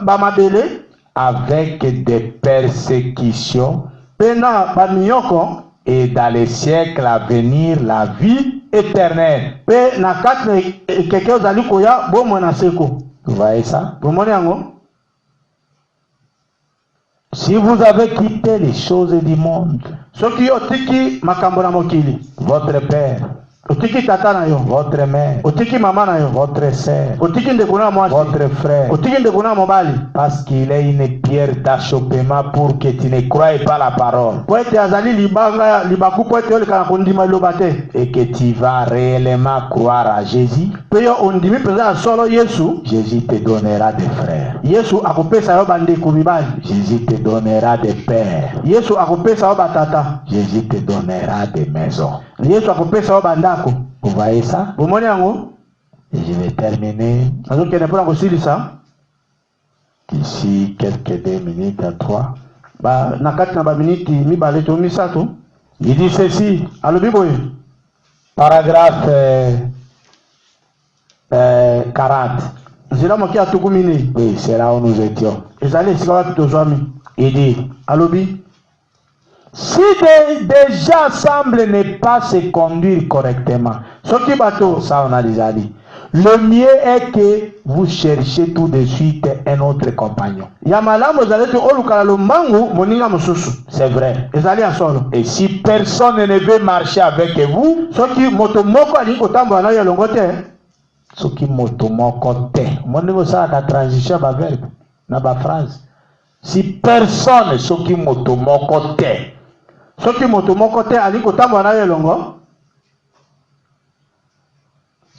bamabele, avec des persécutions, pe na bamiyoko, et dans les siècles à venir la vie éternelle. pe na kati na ekeke ozali koya bomoi na seko. Vous voyez ça? Bomoni yango? Si vous avez quitté les choses du monde, soki otiki makambo na mokili, votre père, otiki tata na yo, votre mère, otiki mama na yo, votre sœur, otiki ndeko na mwasi, votre frère, otiki ndeko na mobali, parce qu'il est une pierre d'achoppement pour que tu ne croies pas la parole po ete azali libanga libaku po ete oleka na kondima liloba te, et que tu vas réellement croire à Jésus, pe yo ondimi mpenza ya solo Yesu, Jésus te donnera des frères, Yesu akopesa yo bandeko mibali, Jésus te donnera des pères, Yesu akopesa yo batata, Jésus te donnera des maisons. Yesu akopesa yo bandako. Vous voyez ça? Bomoni yango? Et je vais terminer azokende mpona kosilisa d'ici quelques 2 minutes à 3. na kati na baminiti mibale to misato. Il dit ceci, alobi boye, paragraphe 40. nzela moke ya tuku minei, Oui, c'est là où nous étions. ezali esika wapi tozwami. Il dit, Alobi, si des gens semblent ne pas se conduire correctement, soki bato, ça on a déjà dit, le mieux est que vous cherchiez tout de suite un autre compagnon. ya malamu ezali ete olukala lombangu moninga mosusu. C'est vrai. Ezali ya solo. Et si personne ne veut marcher avec vous, Soki moto moko alingi kotambola na yo elongo te, soki moto moko te, mondeko ça la transition ba verbe na ba phrase. Si personne soki moto moko te, soki moto moko te alingi kotambola na yo elongo,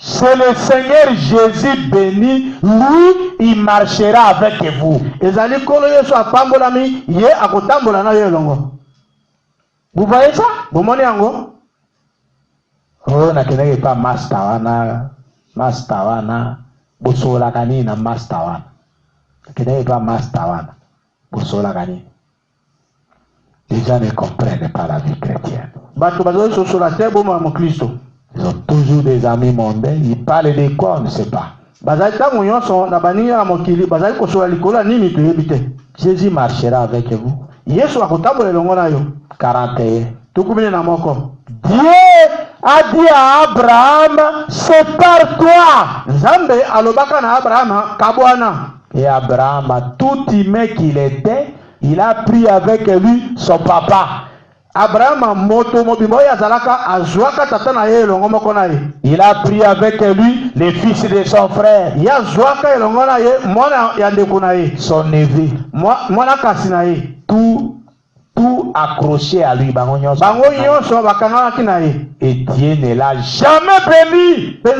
c'est le Seigneur Jésus béni, lui, il marchera avec vous. ezali kolo Yesu apambolami, ye akotambola na yo elongo. Vous voyez ça? Bomoni yango? Oh, nakendeke pa master wana, bosola kani na master wana. Nakendeke pa master wana, bosola kani. Les gens ne comprennent pas la vie chrétienne. Ils ont toujours des amis mondains. Ils parlent de quoi, on ne sait pas. Jésus marchera avec vous. 41. Dieu a dit à Abraham, sépare-toi. Et Abraham, tout humain qu'il était, il a pris avec lui son papa. Il a pris avec lui le fils de son frère, son neveu, tout accroché à lui. Et Dieu ne l'a jamais béni. Tant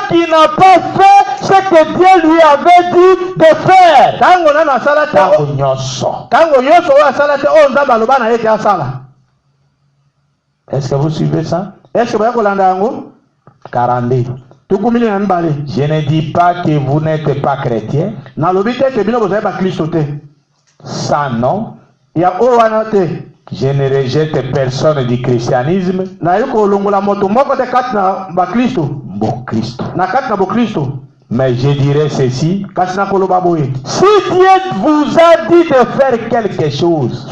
qu'il n'a pas fait ce que Dieu lui avait dit de faire. Est-ce que vous suivez ça? 42. Je ne dis pas que vous n'êtes pas chrétien. Ça non. Je ne rejette personne du christianisme. Mais je dirais ceci. Si Dieu vous a dit de faire quelque chose,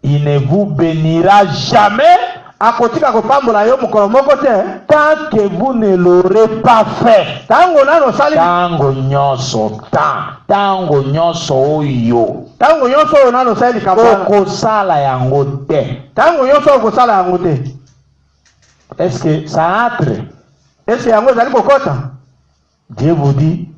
il ne vous bénira jamais tant que vous ne l'aurez pas fait. Tango nyonso oyo okosala yango te. Est-ce que ça entre? Dieu vous dit,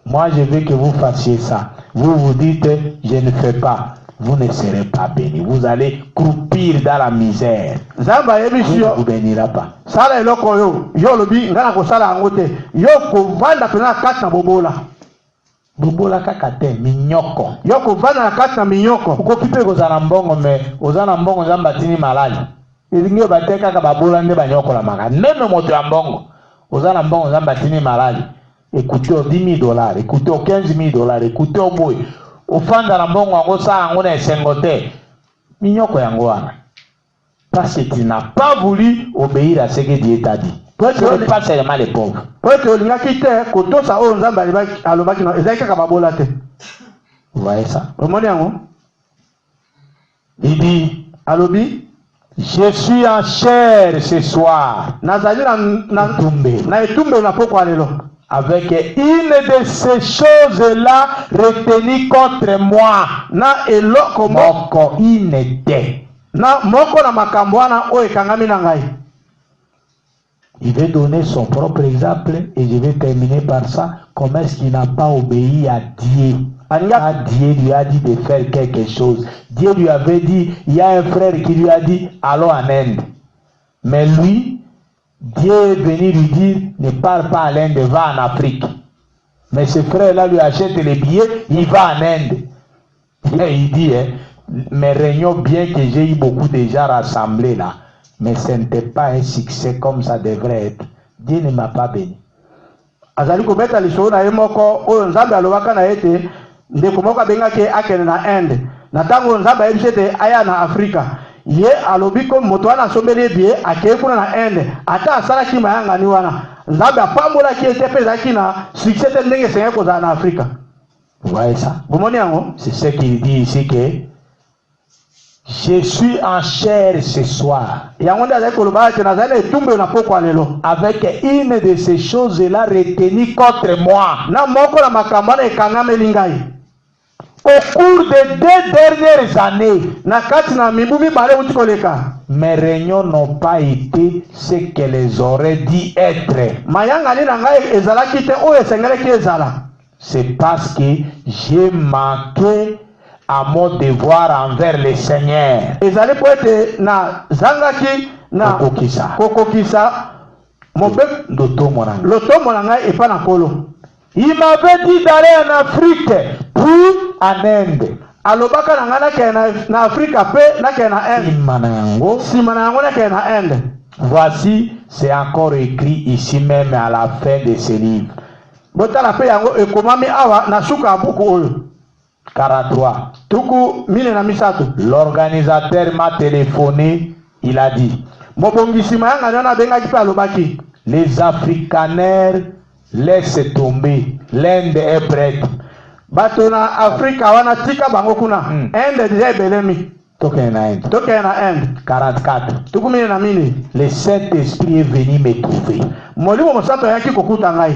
moi je veux que vous fassiez ça. Vous vous dites, je ne fais pas. Vous ne serez pas bénis. Vous allez croupir dans la misère. Dieu ne vous bénira pas. Bobola kakate minyoko. Ukokipe kozala mbongo me ozana mbongo nzamba tini malali. Elingi bateka ka babola nde banyoko la maka. Même moto ya mbongo. Ozana mbongo nzamba tini malali. Écoutez au $10,000, écoutez au $15,000, écoutez au boy. Ofanda na mbongo yango sa yango na esengo te. Minyoko yango wana. Parce que tu n'as pas voulu obéir à ce que Dieu t'a dit. Ce n'est pas seulement les pauvres. Vous voyez ça? Il dit, je suis en chair ce soir. Avec une de ces choses-là retenues contre moi. Moko inete. Il veut donner son propre exemple et je vais terminer par ça. Comment est-ce qu'il n'a pas obéi à Dieu? Dieu lui a dit de faire quelque chose. Dieu lui avait dit, il y a un frère qui lui a dit, allons en Inde. Mais lui, Dieu est venu lui dire, ne pars pas à l'Inde, va en Afrique. Mais ce frère-là lui achète les billets, il va en Inde. Et il dit, mais réunions bien que j'ai eu beaucoup de gens rassemblés là. Mais ce n'était pas un succès comme ça devrait être. Dieu ne m'a pas béni. Azali kobeta lisho na yemoko oyo nzambe alobaka na ete ndeko moko abengaki akene na Inde. Na tango nzambe ayebisete aya na Afrika. Ye alobi ko moto wana asombeli bie akeye kuna na Inde. Ata asalaki mayangani wana. Nzambe apambolaki ete pe ezalaki na succès te ndenge esengeli kozala na Afrika. Vous voyez ça? Bomoni yango? C'est ce qu'il dit ici que je suis en chair ce soir. Avec une de ces choses-là retenues contre moi. Au cours des 2 dernières années, mes réunions n'ont pas été ce qu'elles auraient dû être. C'est parce que j'ai manqué à mon devoir envers le Seigneur. Il m'avait dit d'aller en Afrique, puis en Inde. Voici, c'est encore écrit ici même à la fin de ce livre. botala pe yango ekomami awa na suka ya buku oyo. 43. Tuku mine na misato. L'organisateur m'a téléphoné, il a dit, mobongisi mayanga nana bengaki pe alobaki, les africaners laissent tomber, l'Inde est prête. Bato na Afrika wana tika bango kuna. Inde deja ebelemi. Tokena na Inde. 44. Tuku mine na mine. Le Saint-Esprit est venu me trouver. Molimo mosato yaki kokuta ngai.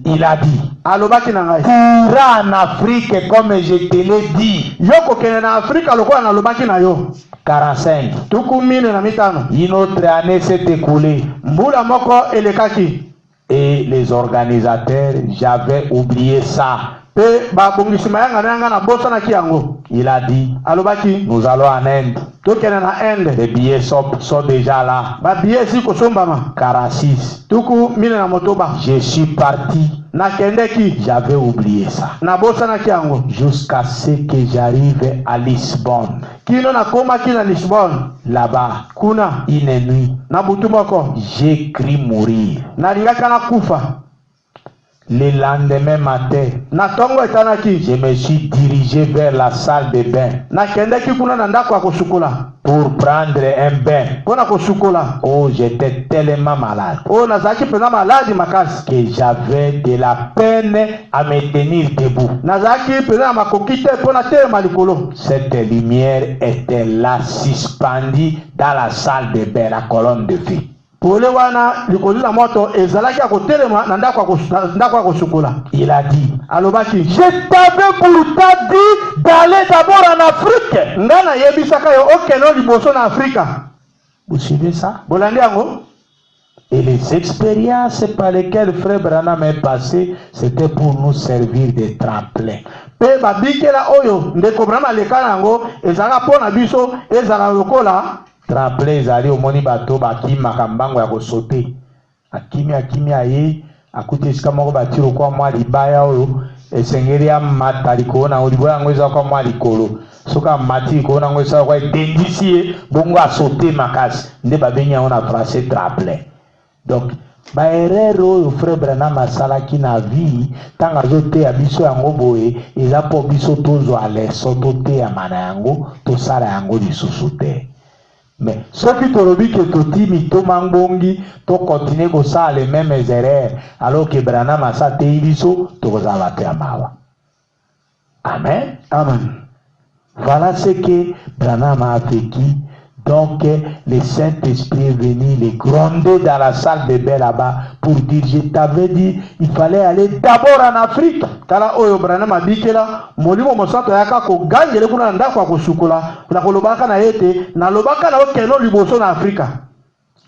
Il a dit, alobaki na ngai, ira en Afrique comme je te l'ai dit. Yoko kene na Afrika lokola na lobaki na yo. 45. Tuku mine na mitano. Une autre année s'est écoulée. Mbula moko elekaki. Et les organisateurs, j'avais oublié ça. Pe babongisi mayanga nanga na bosa na kiango. Il a dit, alobaki, nous allons en Inde. Tokene na Inde. Les billets sont déjà là. Ba billets si kosombama. 46. Tuku mine na motoba. Je suis parti. Na kendeki. J'avais oublié ça. Na bosa na kiango. Jusqu'à ce que j'arrive à Lisbonne. Kino na koma kina Lisbonne. Là-bas, kuna une nuit, na butu moko, j'ai cru mourir. na lingaka na kufa. Le lendemain matin, na tongo etanaki, je me suis dirigé vers la salle de bain na kendeki kuna na ndako ya kosukola pour prendre un bain. pona kosukola. Oh, j'étais tellement malade Oh, nazaki pena maladi makasi que j'avais de la peine à me tenir debout. nazaki pena makoki te pona te malikolo. Cette lumière était là, suspendue dans la salle de bain, la colonne de vie. Pole wana likolo na moto ezalaki ya kotelema na ndako ya kosukola. Il a dit, alobaki, je t'avais pourtant dit d'aller d'abord en Afrique. ngana yebisaka yo okeno liboso na Afrika. Vous suivez ça? Bolandi yango. Et les expériences par lesquelles Frère Branham est passé, c'était pour nous servir de tremplin. Pe babikela oyo ndeko Branham aleka nango ezala pona biso ezala lokola Tremplin ezali omoni bato bakima kambango ya kosote. Akimi aye akuti esika moko batiro kwa mwa libaya oyo esengeli ya mata likolo na olibo yango eza kwa mwa likolo. Soka mati likolo nango eza kwa etendisi ye bongo asote makasi. Nde babengi yango na français tremplin. Donc baerreur oyo Frère Branham asalaki na vie tanga azoteya biso yango boye eza po biso tozwa leso toteyama na yango tosala yango lisusu te. Mais soki tolobi ke totimi tomangbongi to continuer kosala les mêmes erreurs alors que Branham asatei biso tokozala te amawa. Amen. amen. Voilà ce que Branham a vécu. Donc, le Saint-Esprit est venu les gronder dans la salle de bain là-bas pour dire, je t'avais dit, il fallait aller d'abord en Afrique. Tala oyo Branham abikela molimo mosato yaka ko gangele kuna ndako ya kosukola na kolobaka na yete na lobaka na okeno liboso na Afrika.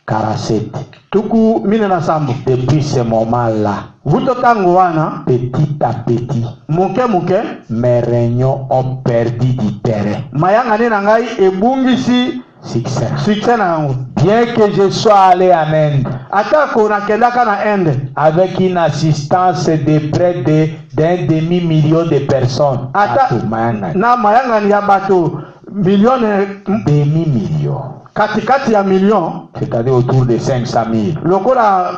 47. Tuku mine na sambo. Depuis ce moment-là, Vuto tango wana, petit à petit, muke, mes réunions ont perdu du terrain. mayanga ne na ngai ebungisi Succès. na yango. Bien que je sois allé en Inde, Atako na kendaka na Inde avec une assistance de près d'un demi-million de personnes. ata na mayanga ni ya bato milione Demi-million. katikati ya million, C'est-à-dire autour de 500 000. lokola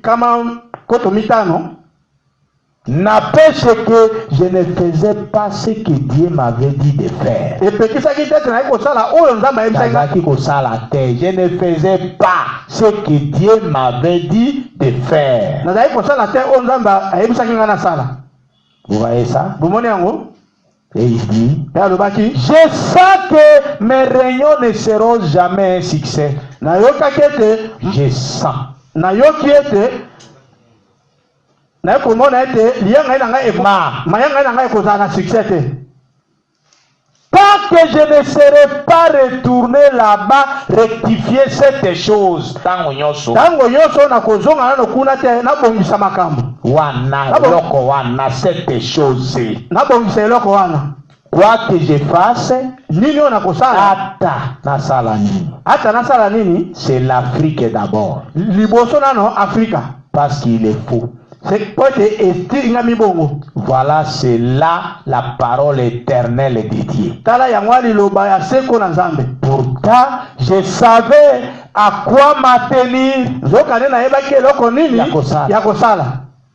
kama koto mitano. N'empêche que je ne faisais pas ce que Dieu m'avait dit de faire. Et pekisaki tete na iko sala oyo nzamba Je ne faisais pas ce que Dieu m'avait dit de faire. na iko sala te oyo nzamba ayebisaki nga na sala. Vous voyez ça? Bomoni yango. Et il dit, Pe alobaki, je sens que mes réunions ne seront jamais un succès. na yokaki ete Je sens. na yoki ete na komona ete liyanga ina ngai mayanga ina ngai kozala na succès te. Tant que je ne serai pas retourné là-bas, rectifier cette chose. Tango nyonso na kozonga na kuna te na bongisa makambo. Wana cette chose. Na bongisa eloko wana. Quoi que je fasse, nini ona kosala? Ata na sala nini? C'est l'Afrique d'abord. Liboso nano Afrika. Parce qu'il est faux. Voilà, c'est là la parole éternelle de Dieu. Pourtant, je savais à quoi m'attenir.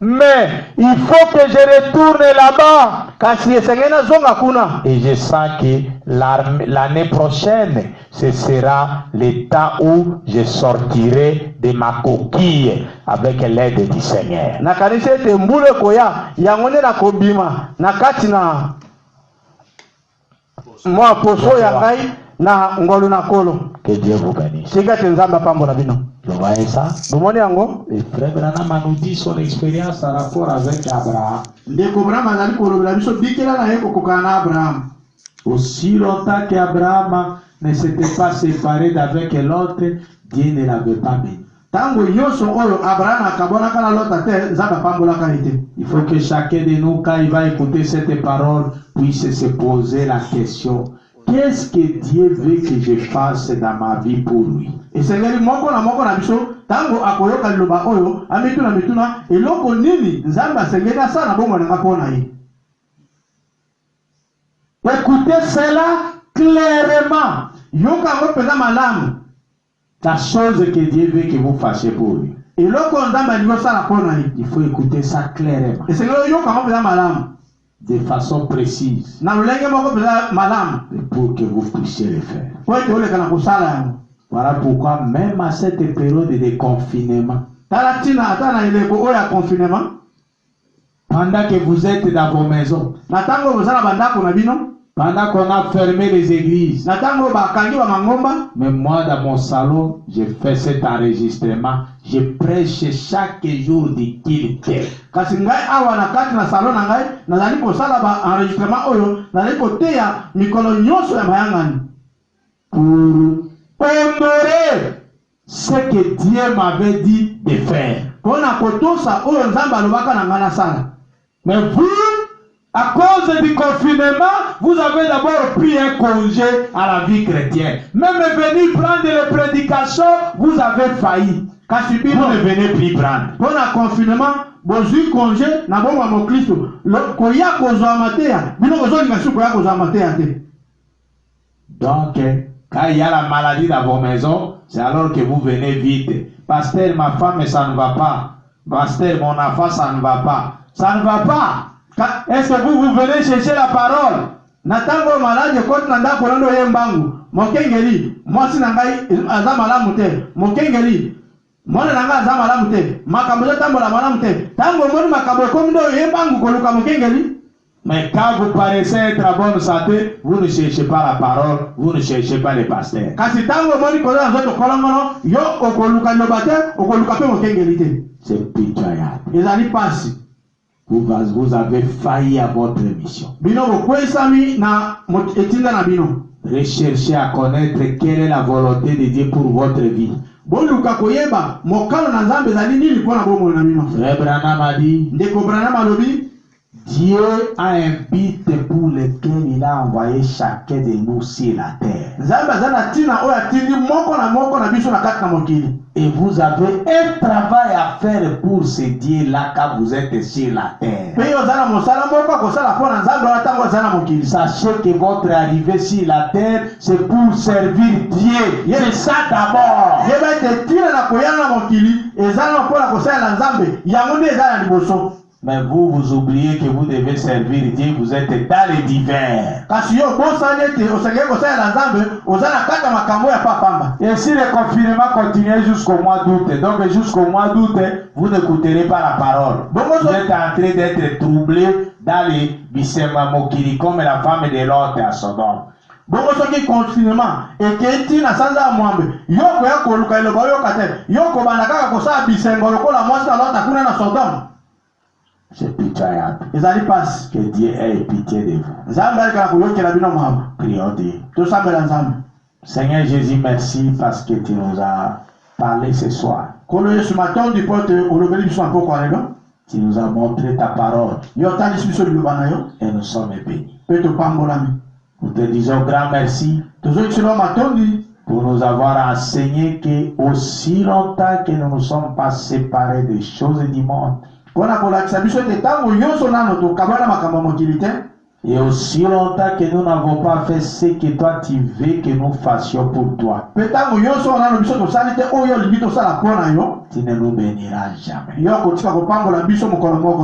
Mais il faut que je retourne là-bas. Et je sens que l'année prochaine, ce sera le temps où je sortirai de ma coquille avec l'aide du Seigneur. Que Dieu vous bénisse. Vous voyez ça? Le frère Branham nous dit son expérience en rapport avec Abraham. Aussi longtemps qu'Abraham ne s'était pas séparé d'avec l'autre, Dieu ne l'avait pas béni. Il faut que chacun de nous, quand il va écouter cette parole, puisse se poser la question: qu'est-ce que Dieu veut que je fasse dans ma vie pour lui? Écoutez cela clairement. La chose que Dieu veut que vous fassiez pour lui. Il faut écouter ça clairement. De façon précise. Pour que vous puissiez le faire. Voilà pourquoi même à cette période de confinement, pendant que vous êtes dans vos maisons, pendant qu'on a fermé les églises, mais moi dans mon salon, je fais cet enregistrement, je prêche chaque jour du culte. Pour honorer ce que Dieu m'avait dit de faire. Mais vous, à cause du confinement, vous avez d'abord pris un congé à la vie chrétienne. Même venir prendre les prédications, vous avez failli. Vous ne venez plus prendre. Pour le confinement, vous avez congé, vous avez mon Christ. Donc, quand il y a la maladie dans vos maisons, c'est alors que vous venez vite. Pasteur, ma femme, ça ne va pas. Pasteur, mon enfant, ça ne va pas. Ça ne va pas. Est-ce que vous venez chercher la parole? Natango malade ko tanda ko ndo yembangu mokengeli mwasi nangai aza malamu te mokengeli mwana nanga aza malamu te makambo tambola malamu te tango moni makambo ko ndo yembangu ko luka mokengeli. Mais quand vous paraissez être en bonne santé, vous ne cherchez pas la parole, vous ne cherchez pas les pasteurs. Kasi tango moni ko za zoto kolongono yo okoluka nyobate okoluka pe mokengeli te. C'est pitoyable. Ezali pasi. Vous avez failli à votre mission. Recherchez à connaître quelle est la volonté de Dieu pour votre vie. Frère Branham a dit, Dieu a un but pour lequel il a envoyé chacun de nous sur la terre. Et vous avez un travail à faire pour ce Dieu-là quand vous êtes sur la terre. Sachez que votre arrivée sur la terre, c'est pour servir Dieu. C'est ça d'abord. Mais vous oubliez que vous devez servir Dieu, vous êtes dans les divers. Et si le confinement continue jusqu'au mois d'août, donc jusqu'au mois d'août, vous n'écouterez pas la parole. Vous êtes en train d'être troublé dans les Bissemamokiri comme la femme de l'autre à Sodome. Bongo soki confinement eketi na sanza mwambe yoko ya koluka eloba yokate yoko banaka kosa bisengo lokola mwasi na lota kuna na Sodome. C'est pitoyable. Que Dieu ait pitié de vous. Prions Dieu. Seigneur Jésus, merci parce que tu nous as parlé ce soir. Tu nous as montré ta parole. Et nous sommes bénis. Nous te disons grand merci pour nous avoir enseigné que aussi longtemps que nous ne sommes pas séparés des choses du monde, Et aussi longtemps que nous n'avons pas fait ce que toi tu veux que nous fassions pour toi, tu ne nous béniras jamais.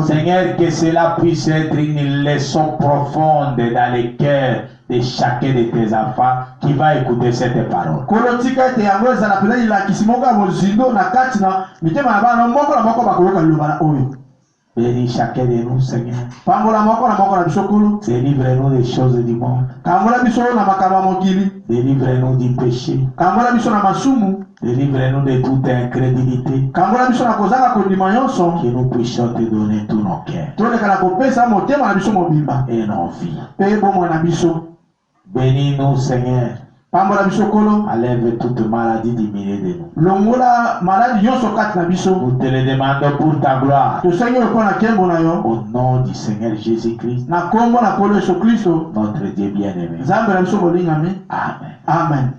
Seigneur, que cela puisse être une leçon profonde dans les cœurs de chacun de tes enfants qui va écouter cette parole. Bénis chacun de nous, Seigneur. Délivre-nous des choses du monde. Délivre-nous du péché. Délivre-nous de toute incrédulité. Que nous puissions te donner tous nos cœurs et nos vies. Bénis-nous, Seigneur. Enlève toute maladie du milieu de nous. Nous te le demandons pour ta gloire. Au nom du Seigneur Jésus-Christ, notre Dieu bien-aimé. Amen. Amen.